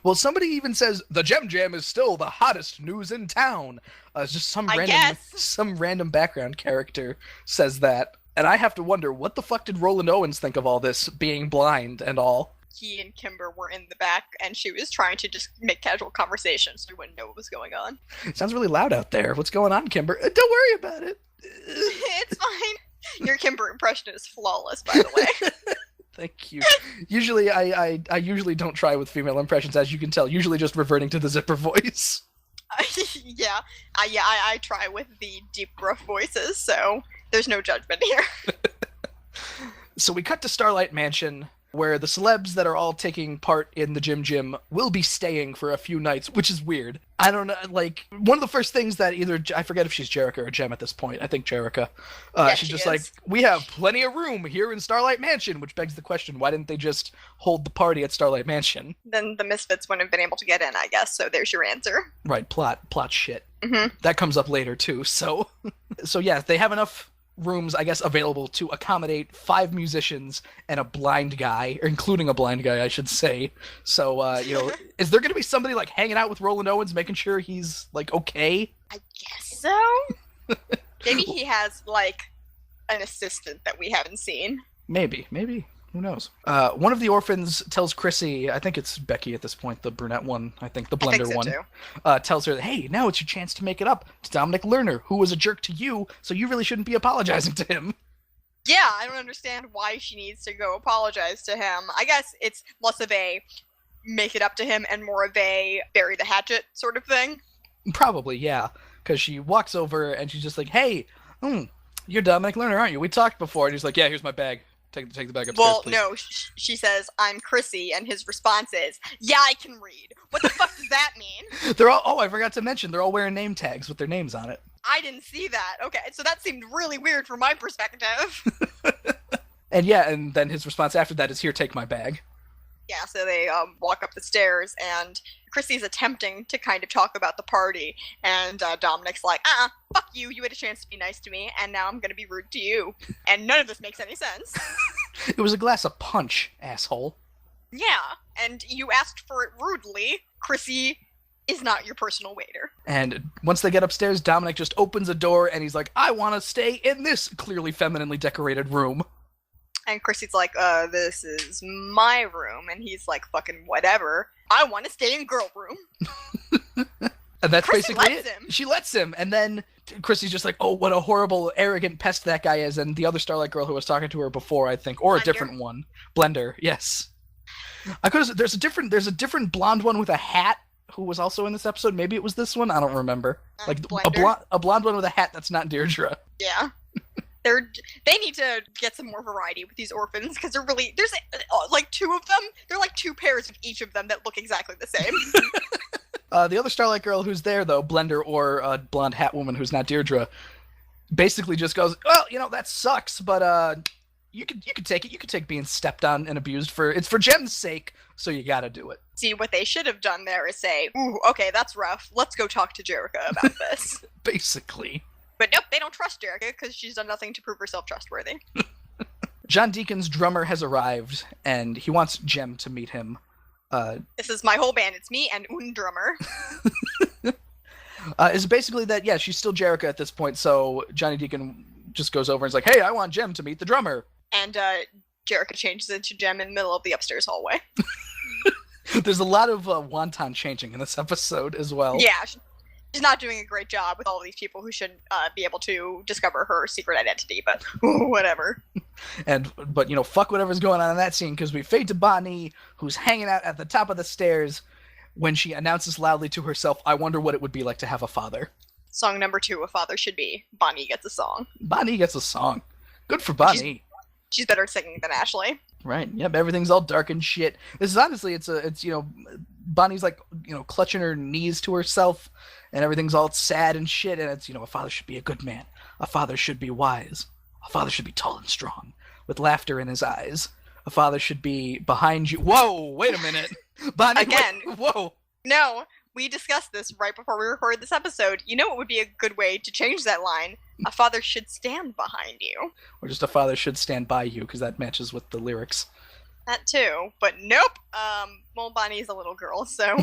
Well, somebody even says, "The Jem Jam is still the hottest news in town." Just some random background character says that. And I have to wonder, what the fuck did Roland Owens think of all this, being blind and all?
He and Kimber were in the back, and she was trying to just make casual conversation so we wouldn't know what was going on.
It sounds really loud out there. What's going on, Kimber? Don't worry about it.
It's fine. Your Kimber impression is flawless, by the way.
Thank you. Usually, I usually don't try with female impressions, as you can tell. Usually just reverting to the zipper voice.
Yeah. I try with the deep, rough voices, so there's no judgment here.
So we cut to Starlight Mansion, where the celebs that are all taking part in the Jem Jam will be staying for a few nights, which is weird. I don't know, like, one of the first things that I forget if she's Jerica or Jem at this point. I think Jerica.
Yeah,
she's
she
just
is.
like, we have plenty of room here in Starlight Mansion, which begs the question, why didn't they just hold the party at Starlight Mansion?
Then the Misfits wouldn't have been able to get in, I guess, so there's your answer.
Right, plot shit.
Mm-hmm.
That comes up later, too, so... So yeah, they have enough rooms, I guess, available to accommodate 5 musicians and a blind guy, or including a blind guy, I should say. So, is there going to be somebody, like, hanging out with Roland Owens, making sure he's, like, okay?
I guess so? Maybe he has, like, an assistant that we haven't seen.
Maybe. Who knows? One of the orphans tells Chrissy, I think it's Becky at this point, the brunette one, I think the blender
so
one,
too.
Tells her, hey, now it's your chance to make it up to Dominic Lerner, who was a jerk to you, so you really shouldn't be apologizing to him.
Yeah, I don't understand why she needs to go apologize to him. I guess it's less of a make it up to him and more of a bury the hatchet sort of thing.
Probably, yeah, because she walks over and she's just like, hey, you're Dominic Lerner, aren't you? We talked before. And he's like, yeah, here's my bag. Take the bag upstairs,
Well,
please.
no, she says, I'm Chrissy, and his response is, yeah, I can read. What the fuck does that mean?
They're all, I forgot to mention, they're all wearing name tags with their names on it.
I didn't see that. Okay, so that seemed really weird from my perspective.
And then his response after that is, here, take my bag.
Yeah, so they walk up the stairs, and Chrissy's attempting to kind of talk about the party, and Dominic's like, fuck you, you had a chance to be nice to me, and now I'm gonna be rude to you. And none of this makes any sense.
It was a glass of punch, asshole.
Yeah, and you asked for it rudely. Chrissy is not your personal waiter.
And once they get upstairs, Dominic just opens a door, and he's like, I want to stay in this clearly femininely decorated room.
And Chrissy's like, this is my room. And he's like, fucking whatever. I want to stay in girl room.
And that's
Chrissy
basically
lets
it.
him.
She lets him. And then Chrissy's just like, oh, what a horrible, arrogant pest that guy is. And the other Starlight girl who was talking to her before, I think, or
Blender.
a different one. Blender, yes. There's a different blonde one with a hat who was also in this episode. Maybe it was this one. I don't remember. Like
Blender.
a blonde one with a hat that's not Deirdre.
Yeah. They need to get some more variety with these orphans, because there's like 2 of them. They're like 2 pairs of each of them that look exactly the same.
The other Starlight girl who's there, though, Blender or a blonde hat woman who's not Deirdre, basically just goes, well, that sucks, but you could take it. You could take being stepped on and abused it's for Jem's sake, so you gotta do it.
See, what they should have done there is say, ooh, okay, that's rough. Let's go talk to Jerica about this.
Basically.
But nope, they don't trust Jerica because she's done nothing to prove herself trustworthy.
John Deacon's drummer has arrived, and he wants Jem to meet him.
This is my whole band. It's me and un drummer.
It's basically that, yeah, she's still Jerica at this point, so Johnny Deacon just goes over and is like, hey, I want Jem to meet the drummer.
And Jerica changes into Jem in the middle of the upstairs hallway.
There's a lot of wonton changing in this episode as well.
Yeah, she's not doing a great job with all of these people who should be able to discover her secret identity, but whatever.
But fuck whatever's going on in that scene, because we fade to Bonnie, who's hanging out at the top of the stairs when she announces loudly to herself, I wonder what it would be like to have a father.
Song number 2, A Father Should Be. Bonnie gets a song.
Bonnie gets a song. Good for Bonnie.
She's better at singing than Ashley.
Right. Yep. Everything's all dark and shit. This is honestly, it's Bonnie's like, clutching her knees to herself, and everything's all sad and shit. And it's, a father should be a good man. A father should be wise. A father should be tall and strong, with laughter in his eyes. A father should be behind you. Whoa! Wait a minute, Bonnie.
Again.
Whoa.
No, we discussed this right before we recorded this episode. You know what would be a good way to change that line? A father should stand behind you.
Or just a father should stand by you, because that matches with the lyrics.
That too, but nope. Well, Bonnie's a little girl, so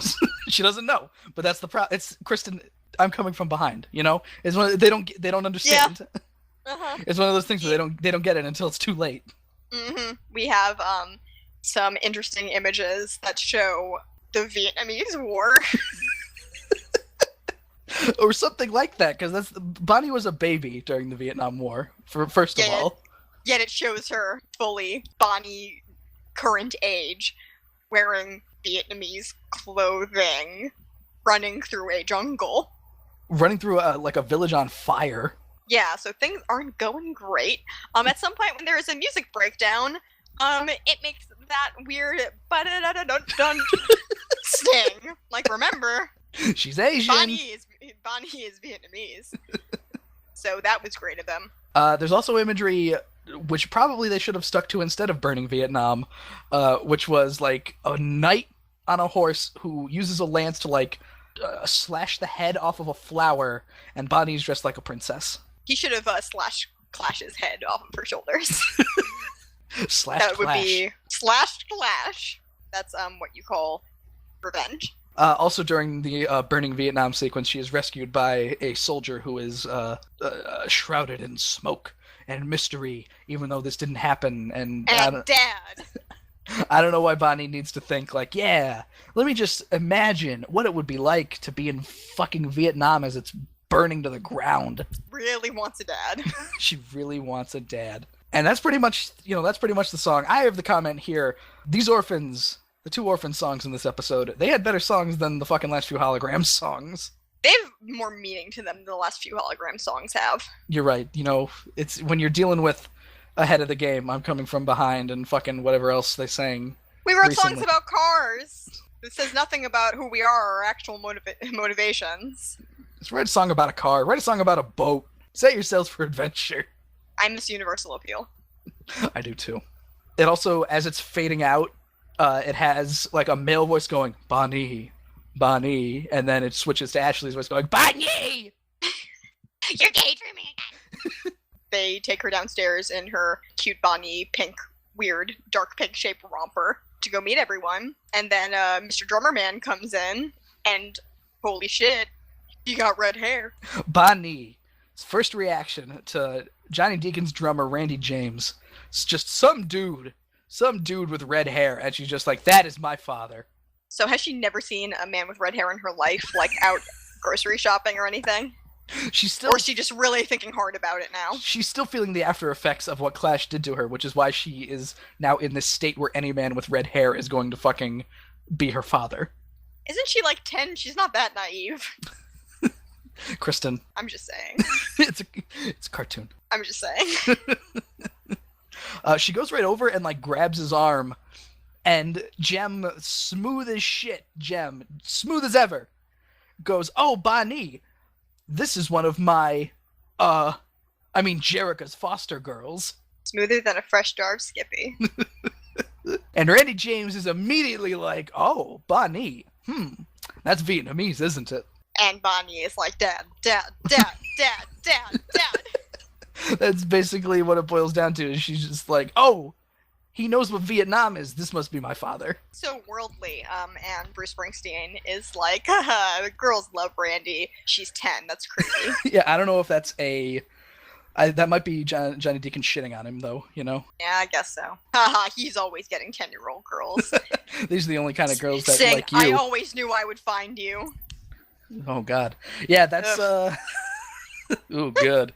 She doesn't know, but that's the problem. It's Kristen. I'm coming from behind. It's they don't understand.
Yeah. Uh-huh.
It's one of those things where they don't get it until it's too late.
Mm-hmm. We have some interesting images that show the Vietnamese War.
Or something like that, because Bonnie was a baby during the Vietnam War. First of all,
Yet it shows her fully Bonnie current age, wearing Vietnamese clothing, running through a jungle.
running through a village on fire.
Yeah, so things aren't going great. At some point when there is a music breakdown, it makes that weird ba-da-da-da-dun-dun sting. Like, remember,
She's Asian.
Bonnie is Vietnamese. So that was great of them.
There's also imagery which probably they should have stuck to instead of burning Vietnam, which was like a knight on a horse who uses a lance to like slash the head off of a flower, and Bonnie's dressed like a princess.
He should have slashed Clash's head off of her shoulders.
Slash
that would
Clash.
be slashed Clash. That's what you call revenge.
Also, during the burning Vietnam sequence, she is rescued by a soldier who is shrouded in smoke and mystery, even though this didn't happen. And
Dad!
I don't know why Bonnie needs to think, like, yeah, let me just imagine what it would be like to be in fucking Vietnam as it's burning to the ground.
Really wants a dad.
She really wants a dad. And that's pretty much, the song. I have the comment here. These orphans... The two orphan songs in this episode, they had better songs than the fucking last few Hologram songs.
They have more meaning to them than the last few Hologram songs have.
You're right. It's when you're dealing with ahead of the game, I'm coming from behind, and fucking whatever else they sang.
We wrote
recently.
songs about cars. It says nothing about who we are or our actual motivations.
Just write a song about a car. Write a song about a boat. Set yourselves for adventure.
I miss universal appeal.
I do too. It also, as it's fading out, it has like a male voice going, Bonnie, Bonnie, and then it switches to Ashley's voice going, Bonnie!
You're daydreaming again.
They take her downstairs in her cute Bonnie pink, weird, dark pink shaped romper to go meet everyone. And then Mr. Drummer Man comes in, and holy shit, he got red hair.
Bonnie's first reaction to Johnny Deacon's drummer, Randy James. It's just some dude with red hair, and she's just like, that is my father.
So has she never seen a man with red hair in her life, like out grocery shopping or anything? Or is she just really thinking hard about it now?
She's still feeling the after effects of what Clash did to her, which is why she is now in this state where any man with red hair is going to fucking be her father.
Isn't she like 10? She's not that naive.
Kristen.
I'm just saying.
It's a cartoon.
I'm just saying.
She goes right over and like grabs his arm, and Jem, smooth as shit, Jem, smooth as ever, goes, oh, Bonnie, this is one of my, Jerica's foster girls.
Smoother than a fresh jar of Skippy.
And Randy James is immediately like, oh, Bonnie, that's Vietnamese, isn't it?
And Bonnie is like, Dad, Dad, Dad, Dad, Dad, Dad.
That's basically what it boils down to. Is she's just like, oh, he knows what Vietnam is. This must be my father.
So worldly. And Bruce Springsteen is like, haha, the girls love Randy. She's 10. That's creepy.
Yeah, I don't know if that's that might be Johnny Deacon shitting on him, though, Yeah,
I guess so. Haha, he's always getting 10-year-old girls.
These are the only kind of girls that
Sing,
like you.
I always knew I would find you.
Oh, God. Yeah, that's, ooh, good.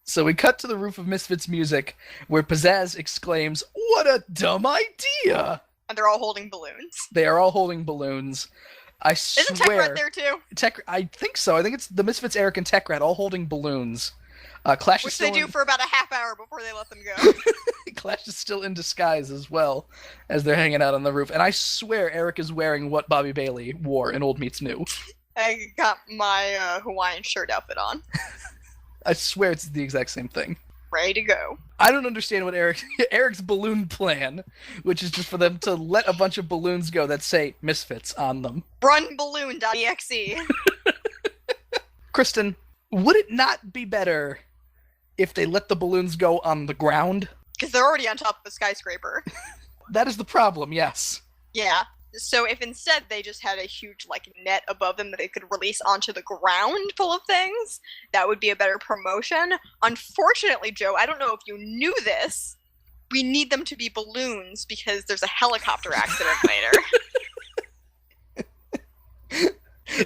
So we cut to the roof of Misfits music, where Pizzazz exclaims, what a dumb idea!
And they're all holding balloons.
They are all holding balloons. I swear...
Isn't Tech Rat there, too?
I think so. I think it's the Misfits, Eric, and Tech Rat all holding balloons. Clash
Which
is still
they do for about a half hour before they let them go.
Clash is still in disguise as well, as they're hanging out on the roof. And I swear Eric is wearing what Bobby Bailey wore in Old Meets New.
I got my Hawaiian shirt outfit on.
I swear it's the exact same thing.
Ready to go.
I don't understand what Eric's balloon plan, which is just for them to let a bunch of balloons go that say Misfits on them.
Runballoon.exe.
Kristen, would it not be better if they let the balloons go on the ground?
Because they're already on top of a skyscraper.
That is the problem, yes.
Yeah. So if instead they just had a huge, net above them that they could release onto the ground full of things, that would be a better promotion. Unfortunately, Joe, I don't know if you knew this, we need them to be balloons because there's a helicopter accident later.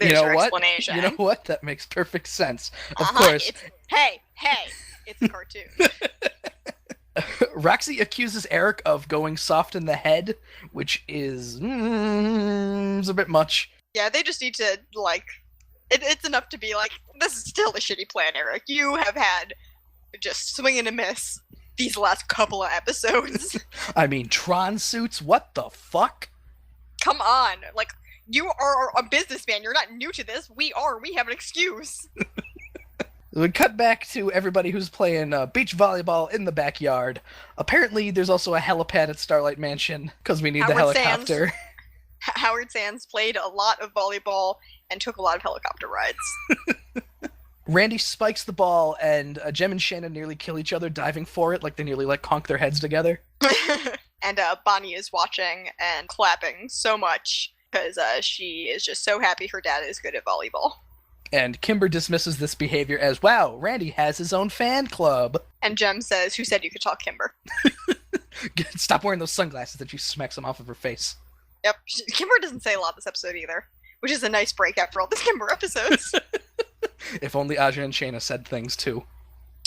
There's your explanation.
You know what? That makes perfect sense. Of course.
Hey, it's a cartoon.
Roxy accuses Eric of going soft in the head, which is a bit much.
Yeah, they just need to, It's enough to be like, this is still a shitty plan, Eric. You have had just swing and a miss these last couple of episodes.
I mean, Tron suits? What the fuck?
Come on. Like, you are a businessman. You're not new to this. We have an excuse.
We cut back to everybody who's playing beach volleyball in the backyard. Apparently, there's also a helipad at Starlight Mansion, because we need the helicopter.
Howard Sands played a lot of volleyball and took a lot of helicopter rides.
Randy spikes the ball, and Jem and Shannon nearly kill each other diving for it, like they nearly conk their heads together.
And Bonnie is watching and clapping so much, because she is just so happy her dad is good at volleyball.
And Kimber dismisses this behavior as, wow, Randy has his own fan club.
And Jem says, who said you could talk, Kimber?
Stop wearing those sunglasses that she smacks them off of her face.
Yep, Kimber doesn't say a lot this episode either, which is a nice break after all the Kimber episodes.
If only Aja and Shayna said things too.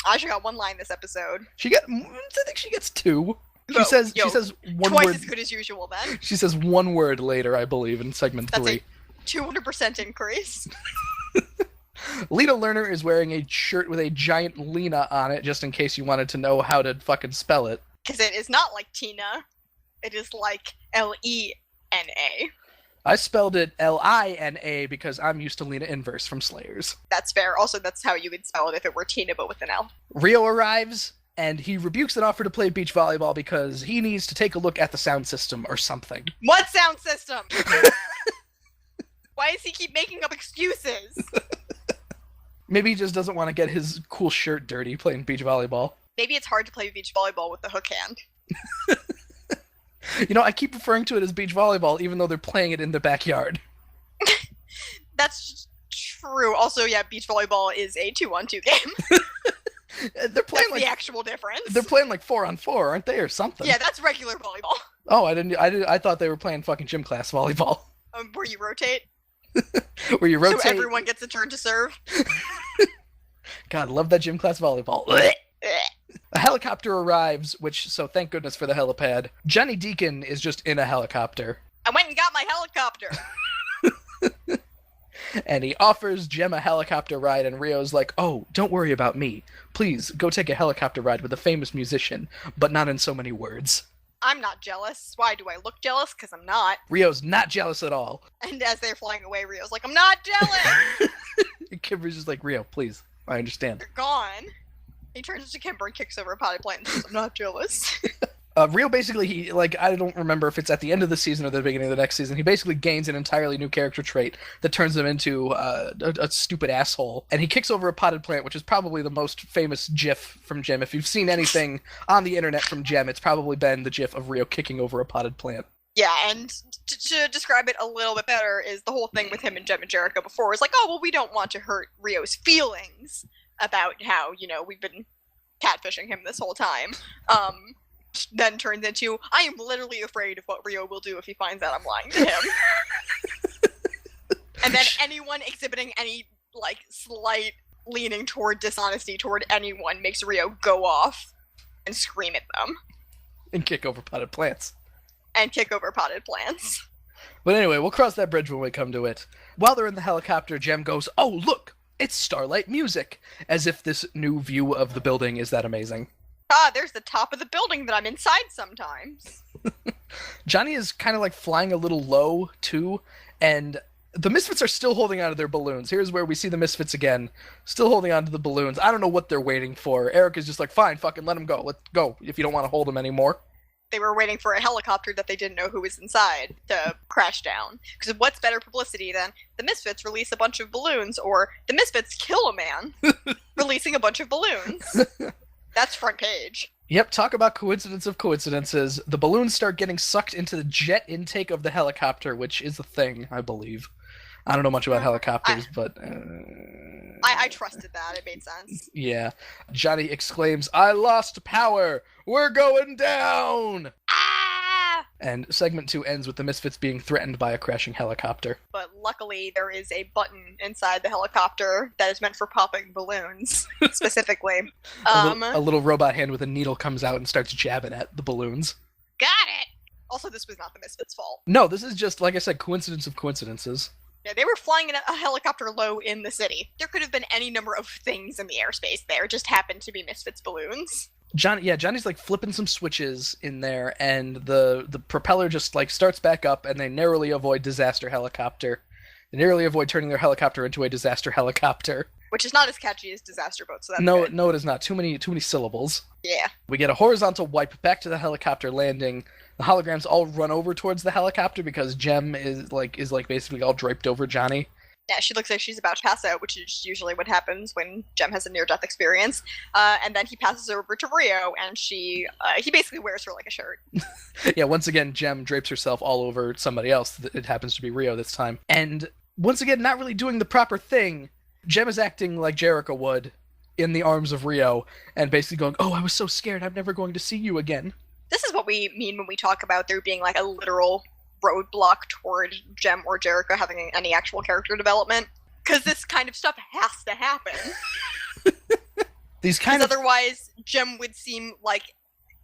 Aja got one line this episode.
I think she gets two. She
Oh,
says one
twice
word.
as good as usual then.
She says one word later, I believe, in segment 3.
That's a 200% increase.
Lena Lerner is wearing a shirt with a giant Lena on it, just in case you wanted to know how to fucking spell it.
Because it is not like Tina. It is like Lena.
I spelled it Lina because I'm used to Lena Inverse from Slayers.
That's fair. Also, that's how you would spell it if it were Tina, but with an L.
Rio arrives, and he rebukes an offer to play beach volleyball because he needs to take a look at the sound system or something.
What sound system? Why does he keep making up excuses?
Maybe he just doesn't want to get his cool shirt dirty playing beach volleyball.
Maybe it's hard to play beach volleyball with the hook hand.
You know, I keep referring to it as beach volleyball, even though they're playing it in the backyard.
That's true. Also, yeah, beach volleyball is a 2-on-2 game.
They're playing
That's the actual difference.
They're playing like 4-on-4, aren't they, or something?
Yeah, that's regular volleyball.
Oh, I thought they were playing fucking gym class volleyball.
Where you rotate.
Where you rotate.
So everyone gets a turn to serve.
God, love that gym class volleyball. A helicopter arrives, so thank goodness for the helipad. Johnny Deacon is just in a helicopter.
I went and got my helicopter.
And he offers Jem a helicopter ride, and Rio's like, oh, don't worry about me. Please, go take a helicopter ride with a famous musician, but not in so many words.
I'm not jealous. Why do I look jealous? Because I'm not.
Rio's not jealous at all.
And as they're flying away, Rio's like, I'm not jealous!
Kimber's just like, Rio, please. I understand.
They're gone. He turns to Kimber and kicks over a potted plant and says, I'm not jealous.
Rio basically, I don't remember if it's at the end of the season or the beginning of the next season, he basically gains an entirely new character trait that turns him into a stupid asshole. And he kicks over a potted plant, which is probably the most famous GIF from Jem. If you've seen anything on the internet from Jem, it's probably been the GIF of Rio kicking over a potted plant.
Yeah, and to describe it a little bit better is the whole thing with him and Jem and Jericho before was like, oh, well, we don't want to hurt Rio's feelings about how, we've been catfishing him this whole time. Then turns into, I am literally afraid of what Rio will do if he finds out I'm lying to him. And then anyone exhibiting any, slight leaning toward dishonesty toward anyone makes Rio go off and scream at them.
And kick over potted plants. But anyway, we'll cross that bridge when we come to it. While they're in the helicopter, Jem goes, oh, look, it's Starlight Music, as if this new view of the building is that amazing.
Ah, there's the top of the building that I'm inside sometimes.
Johnny is kind of flying a little low, too, and the Misfits are still holding on to their balloons. Here's where we see the Misfits again, still holding on to the balloons. I don't know what they're waiting for. Eric is just like, fine, fucking let them go. Let's go, if you don't want to hold them anymore.
They were waiting for a helicopter that they didn't know who was inside to crash down. Because what's better publicity than the Misfits release a bunch of balloons, or the Misfits kill a man releasing a bunch of balloons? That's front page.
Yep, talk about coincidence of coincidences. The balloons start getting sucked into the jet intake of the helicopter, which is a thing, I believe. I don't know much about helicopters, but...
I trusted that. It made sense.
Yeah. Johnny exclaims, I lost power! We're going down!
Ah!
And segment 2 ends with the Misfits being threatened by a crashing helicopter.
But luckily, there is a button inside the helicopter that is meant for popping balloons, specifically.
A little robot hand with a needle comes out and starts jabbing at the balloons.
Got it!
Also, this was not the Misfits' fault.
No, this is just, like I said, coincidence of coincidences.
Yeah, they were flying in a helicopter low in the city. There could have been any number of things in the airspace there, just happened to be Misfits balloons.
Johnny's like flipping some switches in there, and the propeller just like starts back up, and they narrowly avoid disaster helicopter. They narrowly avoid turning their helicopter into a disaster helicopter.
Which is not as catchy as disaster boat, so that's
No,
good.
no, it is not. Too many syllables.
Yeah.
We get a horizontal wipe back to the helicopter landing. The holograms all run over towards the helicopter because Jem is basically all draped over Johnny.
Yeah, she looks like she's about to pass out, which is usually what happens when Jem has a near-death experience. And then he passes over to Rio, and he basically wears her like a shirt.
Yeah, once again, Jem drapes herself all over somebody else. It happens to be Rio this time. And once again, not really doing the proper thing. Jem is acting like Jericho would in the arms of Rio, and basically going, "Oh, I was so scared, I'm never going to see you again."
This is what we mean when we talk about there being like a literal roadblock toward Jem or Jericho having any actual character development. Because this kind of stuff has to happen.
These kind of...
Otherwise, Jem would seem like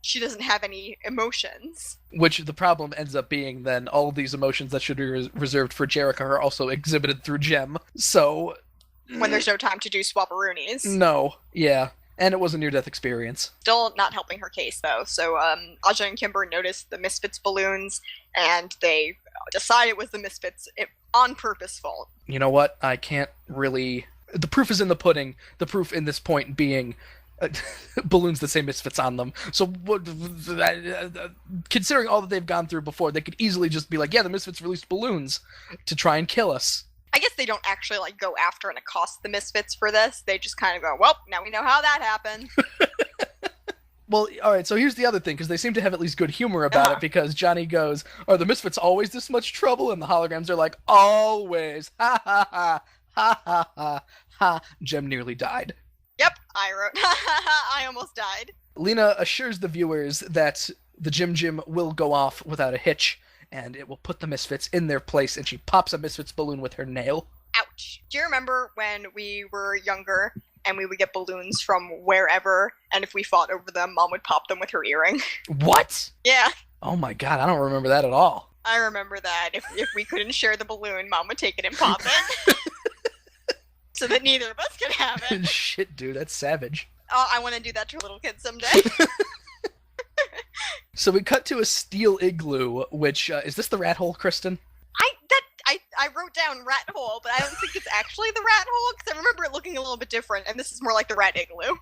she doesn't have any emotions.
Which the problem ends up being then all of these emotions that should be reserved for Jericho are also exhibited through Jem. So...
When there's no time to do swapperoonies.
No. Yeah. And it was a near-death experience.
Still not helping her case, though. So Aja and Kimber noticed the Misfits balloons, and they decide it was the Misfits on purpose fault.
You know what? I can't really... The proof is in the pudding. The proof in this point being balloons that say Misfits on them. So considering all that they've gone through before, they could easily just be like, yeah, the Misfits released balloons to try and kill us.
I guess they don't actually like go after and accost the Misfits for this. They just kind of go, well, now we know how that happened.
Well, all right, so here's the other thing, because they seem to have at least good humor about it, because Johnny goes, are the Misfits always this much trouble? And the holograms are like, always. Ha, ha, ha, ha, ha, ha, ha. Jem nearly died.
Yep, I wrote, I almost died.
Lena assures the viewers that the Jem Jam will go off without a hitch, and it will put the Misfits in their place, and she pops a Misfits balloon with her nail.
Ouch. Do you remember when we were younger and we would get balloons from wherever, and if we fought over them, Mom would pop them with her earring?
What?
Yeah.
Oh my god, I don't remember that at all.
I remember that. If we couldn't share the balloon, Mom would take it and pop it. So that neither of us could have it.
Shit, dude, that's savage.
Oh, I want to do that to little kids someday.
So we cut to a steel igloo, which, is this the rat hole, Kristen?
I wrote down rat hole, but I don't think it's actually the rat hole, because I remember it looking a little bit different, and this is more like the rat igloo.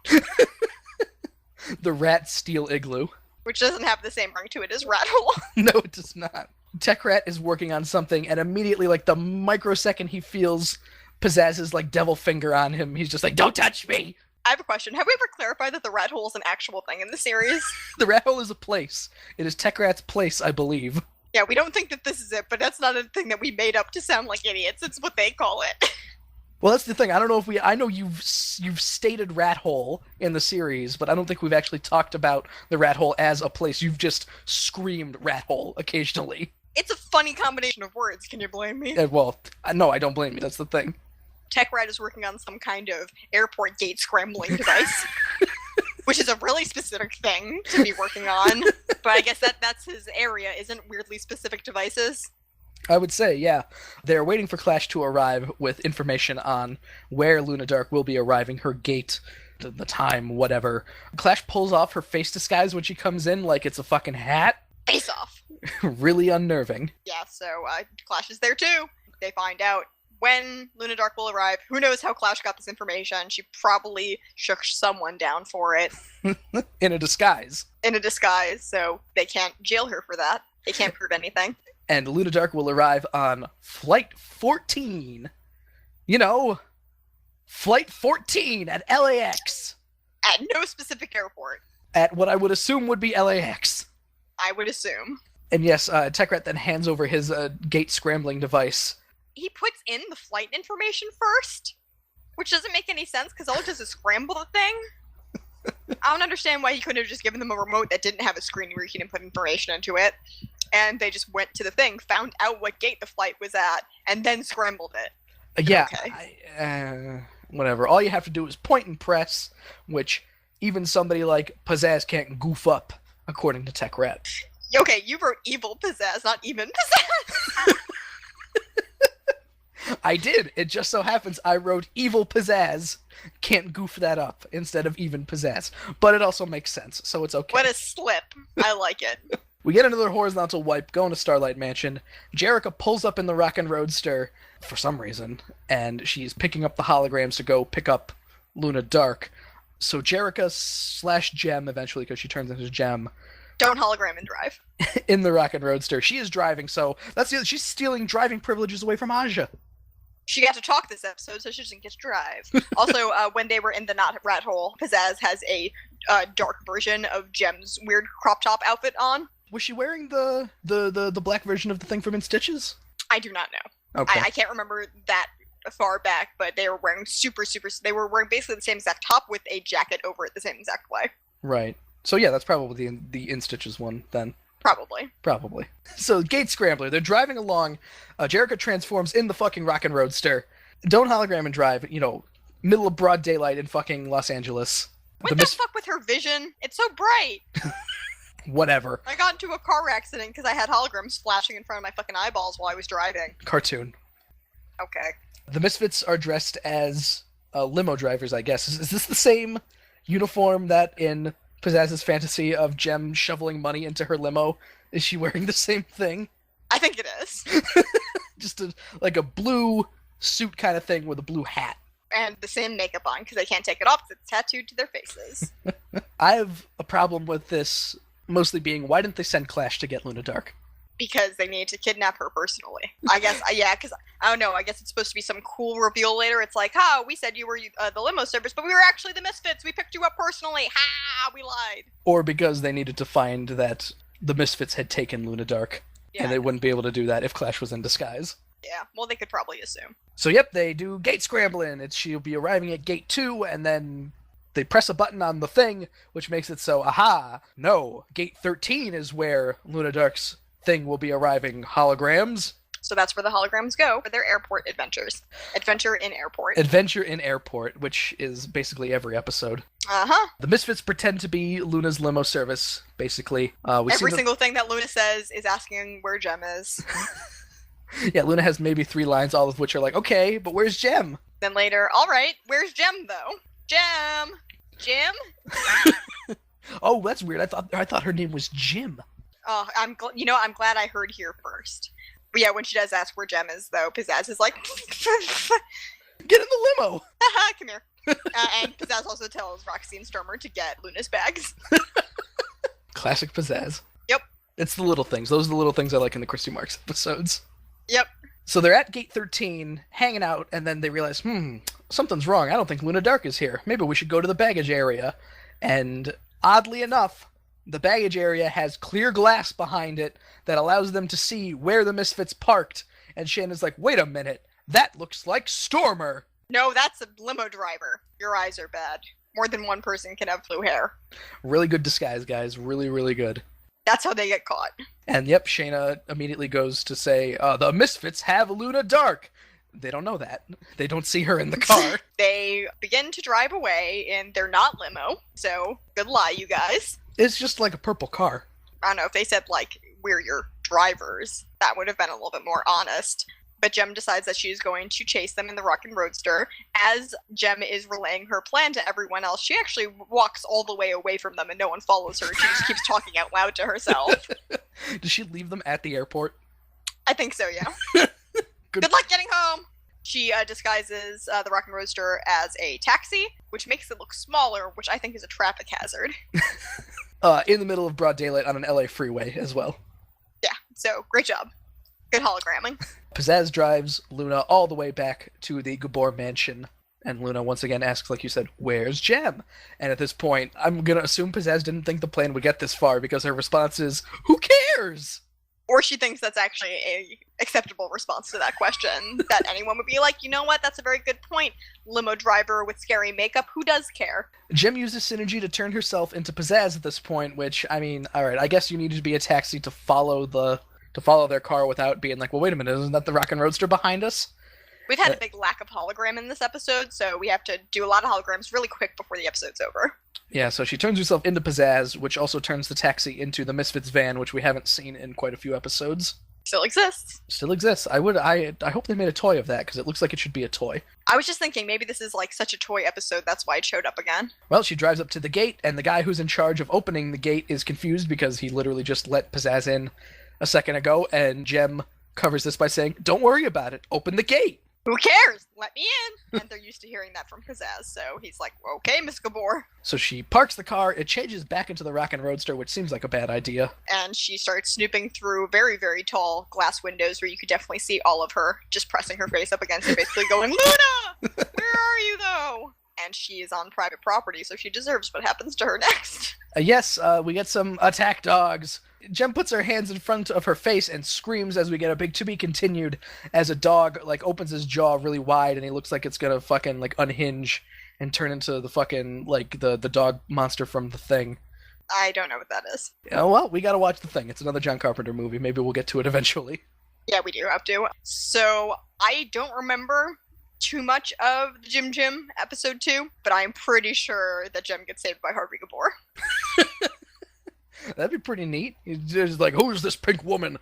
The rat steel igloo.
Which doesn't have the same ring to it as rat hole.
No, it does not. Tech Rat is working on something, and immediately, like, the microsecond he feels Pizzazz's, like, devil finger on him, he's just like, don't touch me!
I have a question. Have we ever clarified that the rat hole is an actual thing in the series?
The rat hole is a place. It is Tech Rat's place, I believe.
Yeah, we don't think that this is it, but that's not a thing that we made up to sound like idiots. It's what they call it.
Well, that's the thing. I don't know if I know you've stated rat hole in the series, but I don't think we've actually talked about the rat hole as a place. You've just screamed rat hole occasionally.
It's a funny combination of words. Can you blame me?
Well, no, I don't blame you. That's the thing.
Tech Rat is working on some kind of airport gate scrambling device. Which is a really specific thing to be working on. But I guess that's his area, isn't weirdly specific devices?
I would say, yeah. They're waiting for Clash to arrive with information on where Luna Dark will be arriving, her gate, the time, whatever. Clash pulls off her face disguise when she comes in like it's a fucking hat.
Face off.
Really unnerving.
Yeah, so Clash is there too. They find out when Luna Dark will arrive. Who knows how Clash got this information? She probably shook someone down for it.
In a disguise.
In a disguise, so they can't jail her for that. They can't prove anything.
And Luna Dark will arrive on Flight 14. You know, Flight 14 at LAX.
At no specific airport.
At what I would assume would be LAX.
I would assume.
And yes, Tech Rat then hands over his gate scrambling device.
He puts in the flight information first, which doesn't make any sense because all it does is scramble the thing. I don't understand why he couldn't have just given them a remote that didn't have a screen where he can put information into it. And they just went to the thing, found out what gate the flight was at, and then scrambled it.
Yeah,
okay.
Whatever. All you have to do is point and press, which even somebody like Pizzazz can't goof up, according to Tech Rat.
Okay, you wrote evil pizzazz, not even pizzazz.
I did. It just so happens I wrote evil pizzazz. Can't goof that up instead of even pizzazz. But it also makes sense, so it's okay.
What a slip. I like it.
We get another horizontal wipe, going to Starlight Mansion. Jerica pulls up in the Rockin' Roadster for some reason, and she's picking up the holograms to go pick up Luna Dark. So Jerica / Jem, eventually, because she turns into Jem,
Don't hologram and drive.
in the Rockin' Roadster. She is driving, so she's stealing driving privileges away from Aja.
She got to talk this episode, so she doesn't get to drive. Also, when they were in the not rat hole, Pizzazz has a dark version of Jem's weird crop top outfit on.
Was she wearing the black version of the thing from In Stitches?
I do not know.
Okay.
I can't remember that far back, but they were wearing they were wearing basically the same exact top with a jacket over it the same exact way.
Right. So yeah, that's probably the In Stitches one then.
Probably.
So Gate Scrambler, they're driving along. Jerica transforms in the fucking Rockin' Roadster. Don't hologram and drive, middle of broad daylight in fucking Los Angeles.
What the fuck with her vision? It's so bright.
Whatever.
I got into a car accident because I had holograms flashing in front of my fucking eyeballs while I was driving.
Cartoon.
Okay.
The Misfits are dressed as limo drivers, I guess. Is this the same uniform that in Pizzazz's fantasy of Jem shoveling money into her limo? Is she wearing the same thing?
I think it is.
Just like a blue suit kind of thing with a blue hat.
And the same makeup on because they can't take it off because it's tattooed to their faces.
I have a problem with this mostly being, why didn't they send Clash to get Luna Dark?
Because they need to kidnap her personally. I guess, yeah, because, I don't know, I guess it's supposed to be some cool reveal later. It's like, we said you were the limo service, but we were actually the Misfits. We picked you up personally. We lied.
Or because they needed to find that the Misfits had taken Luna Dark, and they wouldn't be able to do that if Clash was in disguise.
Yeah, well, they could probably assume.
So, yep, they do Gate Scrambling. She'll be arriving at Gate 2, and then they press a button on the thing, which makes it so, no, Gate 13 is where Luna Dark's thing will be arriving. Holograms.
So that's where the holograms go for their airport adventures. Adventure in airport.
Adventure in airport, which is basically every episode.
Uh-huh.
The Misfits pretend to be Luna's limo service, basically.
Every single thing that Luna says is asking where Jem is.
Yeah, Luna has maybe 3 lines, all of which are like, okay, but where's Jem?
Then later, all right, where's Jem, though? Jem! Jim?
Oh, that's weird. I thought her name was Jim.
Oh, I'm glad I heard here first. But yeah, when she does ask where Jem is, though, Pizzazz is like,
get in the limo!
Haha, come here. And Pizzazz also tells Roxy and Stormer to get Luna's bags.
Classic Pizzazz.
Yep.
It's the little things. Those are the little things I like in the Christy Marks episodes.
Yep.
So they're at Gate 13, hanging out, and then they realize, something's wrong. I don't think Luna Dark is here. Maybe we should go to the baggage area. And oddly enough, the baggage area has clear glass behind it that allows them to see where the Misfits parked. And Shannon's like, wait a minute, that looks like Stormer.
No, that's a limo driver. Your eyes are bad. More than one person can have blue hair.
Really good disguise, guys. Really, really good.
That's how they get caught.
And yep, Shayna immediately goes to say, the Misfits have Luna Dark. They don't know that. They don't see her in the car.
They begin to drive away in their not limo, so good lie, you guys.
It's just like a purple car.
I don't know, if they said, like, we're your drivers, that would have been a little bit more honest. But Jem decides that she's going to chase them in the Rockin' Roadster. As Jem is relaying her plan to everyone else, she actually walks all the way away from them and no one follows her. She just keeps talking out loud to herself.
Does she leave them at the airport?
I think so, yeah. Good luck getting home! She disguises the Rockin' Roadster as a taxi, which makes it look smaller, which I think is a traffic hazard.
In the middle of broad daylight on an LA freeway as well.
Yeah, so great job. Good hologramming.
Pizzazz drives Luna all the way back to the Gabor mansion, and Luna once again asks, like you said, where's Jem? And at this point, I'm gonna assume Pizzazz didn't think the plan would get this far because her response is, who cares?
Or she thinks that's actually a acceptable response to that question, that anyone would be like, you know what, that's a very good point. Limo driver with scary makeup, who does care?
Jem uses synergy to turn herself into Pizzazz at this point, which, I mean, alright, I guess you needed to be a taxi to follow their car without being like, well, wait a minute, isn't that the Rockin' Roadster behind us?
We've had a big lack of hologram in this episode, so we have to do a lot of holograms really quick before the episode's over.
Yeah, so she turns herself into Pizzazz, which also turns the taxi into the Misfits van, which we haven't seen in quite a few episodes.
Still exists.
Still exists. I hope they made a toy of that, because it looks like it should be a toy.
I was just thinking, maybe this is like such a toy episode, that's why it showed up again.
Well, she drives up to the gate, and the guy who's in charge of opening the gate is confused because he literally just let Pizzazz in a second ago, and Jem covers this by saying, "Don't worry about it, open the gate."
Who cares? Let me in! And they're used to hearing that from Pizzazz, so he's like, okay, Miss Gabor.
So she parks the car, it changes back into the Rockin' Roadster, which seems like a bad idea.
And she starts snooping through very, very tall glass windows where you could definitely see all of her, just pressing her face up against it, basically going, Luna! Where are you, though? And she is on private property, so she deserves what happens to her next.
Yes, we get some attack dogs. Jem puts her hands in front of her face and screams as we get a big to be continued as a dog, like, opens his jaw really wide and he looks like it's gonna fucking, like, unhinge and turn into the fucking, like, the dog monster from The Thing.
I don't know what that is.
Yeah, well, we gotta watch The Thing. It's another John Carpenter movie. Maybe we'll get to it eventually.
Yeah, we do have to. So, I don't remember too much of the Jem Jam episode 2, but I'm pretty sure that Jem gets saved by Harvey Gabor.
That'd be pretty neat. He's like, who's this pink woman?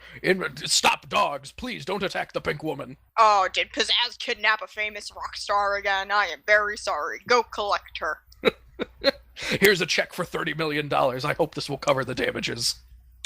Stop, dogs. Please don't attack the pink woman.
Oh, did Pizzazz kidnap a famous rock star again? I am very sorry. Go collect her.
Here's a check for $30 million. I hope this will cover the damages.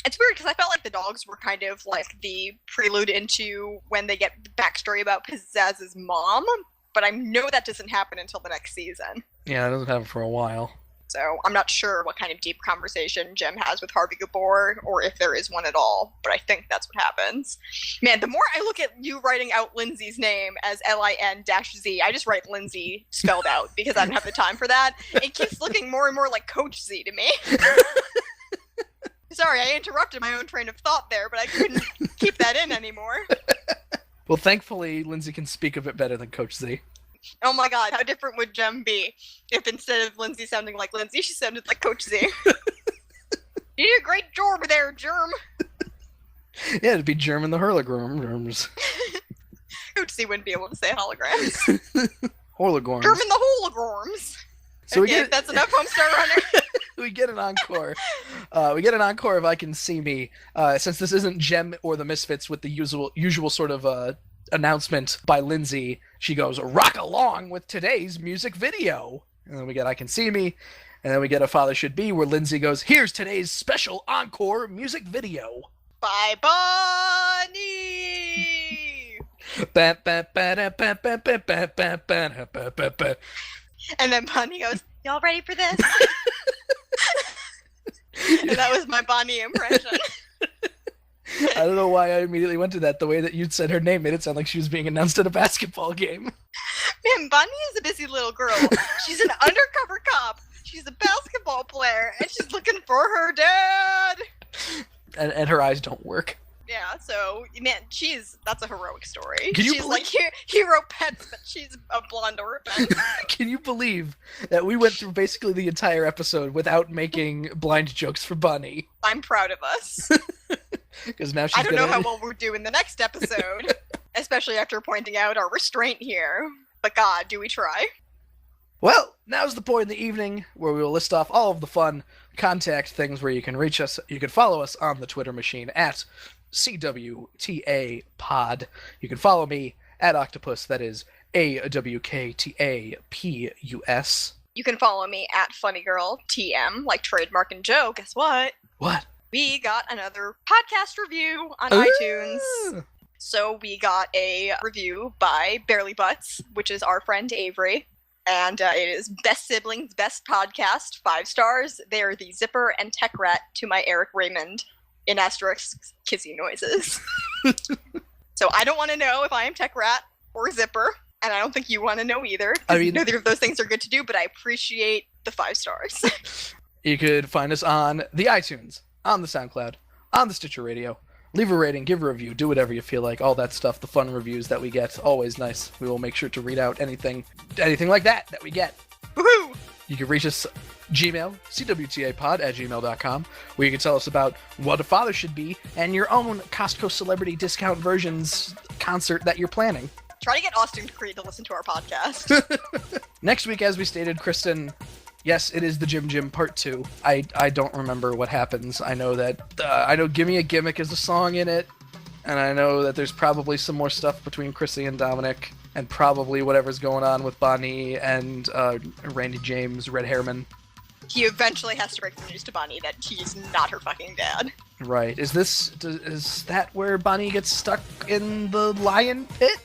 It's weird because I felt like the dogs were kind of like the prelude into when they get the backstory about Pizzazz's mom, but I know that doesn't happen until the next season.
Yeah, it doesn't happen for a while.
So I'm not sure what kind of deep conversation Jem has with Harvey Gabor, or if there is one at all, but I think that's what happens. Man, the more I look at you writing out Lindsay's name as Lin-Z, I just write Lindsay spelled out because I don't have the time for that. It keeps looking more and more like Coach Z to me. Sorry, I interrupted my own train of thought there, but I couldn't keep that in anymore.
Well, thankfully, Lindsay can speak a bit better than Coach Z.
Oh my god, how different would Jem be if instead of Lindsay sounding like Lindsay, she sounded like Coach Z? You did a great job there, Germ.
Yeah, it'd be Germ and the Hologram.
Coach Z wouldn't be able to say holograms.
Holograms.
Germ and the holograms.
So
okay, that's enough Homestar Runner.
We get an encore. We get an encore of I Can See Me. Since this isn't Jem or the Misfits with the usual sort of announcement by Lindsay, she goes, rock along with today's music video. And then we get I Can See Me. And then we get A Father Should Be, where Lindsay goes, here's today's special encore music video.
Bye, Bonnie! And then Bonnie goes, y'all ready for this? And that was my Bonnie impression.
I don't know why I immediately went to that. The way that you'd said her name made it sound like she was being announced at a basketball game.
Man, Bonnie is a busy little girl. She's an undercover cop. She's a basketball player, and she's looking for her dad.
And her eyes don't work.
Yeah, so, man, that's a heroic story.
Can you
she's
believe-
like hero pets, but she's a blonde orphan.
Can you believe that we went through basically the entire episode without making blind jokes for Bonnie?
I'm proud of us.
Because now she's
I don't know how well we'll do in the next episode, especially after pointing out our restraint here. But God, do we try?
Well, now's the point in the evening where we will list off all of the fun contact things where you can reach us. You can follow us on the Twitter machine at CWTAPod. You can follow me at Octopus, that is AWKTAPUS.
You can follow me at FunnyGirlTM, like Trademark and Joe. Guess what?
What?
We got another podcast review on iTunes. So we got a review by Barely Butts, which is our friend Avery. And it is Best Siblings, Best Podcast, 5 stars. They are the zipper and tech rat to my Eric Raymond in asterisk kissy noises. So I don't want to know if I am tech rat or zipper, and I don't think you want to know either.
I mean,
neither of those things are good to do, but I appreciate the 5 stars.
You could find us on the iTunes, on the SoundCloud, on the Stitcher Radio. Leave a rating, give a review, do whatever you feel like, all that stuff, the fun reviews that we get, always nice. We will make sure to read out anything like that we get.
Woohoo!
You can reach us Gmail, cwtapod@gmail.com, where you can tell us about what a father should be and your own Costco celebrity discount versions concert that you're planning.
Try to get Austin Creed to listen to our podcast.
Next week, as we stated, Kristen, yes, it is the Jem Jam Part 2. I don't remember what happens. I know that, Gimme a Gimmick is a song in it. and I know that there's probably some more stuff between Chrissy and Dominic, and probably whatever's going on with Bonnie and Randy James, Red Hairman.
He eventually has to break the news to Bonnie that he's not her fucking dad.
Right. Is that where Bonnie gets stuck in the lion pit?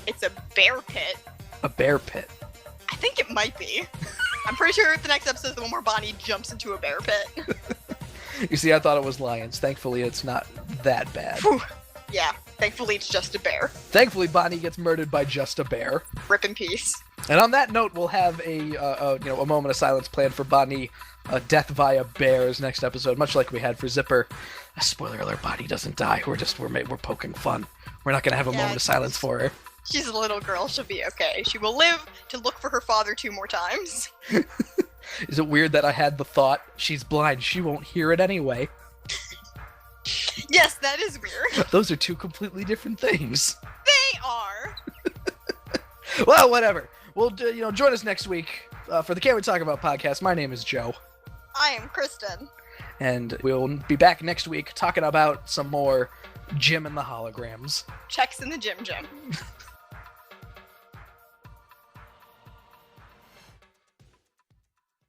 It's a bear pit.
A bear pit.
I think it might be. I'm pretty sure the next episode is the one where Bonnie jumps into a bear pit.
You see, I thought it was lions. Thankfully, it's not that bad.
Whew. Yeah, thankfully it's just a bear.
Thankfully, Bonnie gets murdered by just a bear.
Rip in peace.
And on that note, we'll have a moment of silence planned for Bonnie, death via bears next episode, much like we had for Zipper. Spoiler alert: Bonnie doesn't die. We're poking fun. We're not gonna have a moment of silence for her.
She's a little girl. She'll be okay. She will live to look for her father 2 more times.
Is it weird that I had the thought, she's blind, she won't hear it anyway?
Yes, that is weird.
Those are 2 completely different things.
They are.
Well, whatever. Well, join us next week for the Can We Talk About podcast. My name is Joe.
I am Kristen.
And we'll be back next week talking about some more Jem and the Holograms.
Checks in the Jem Jam.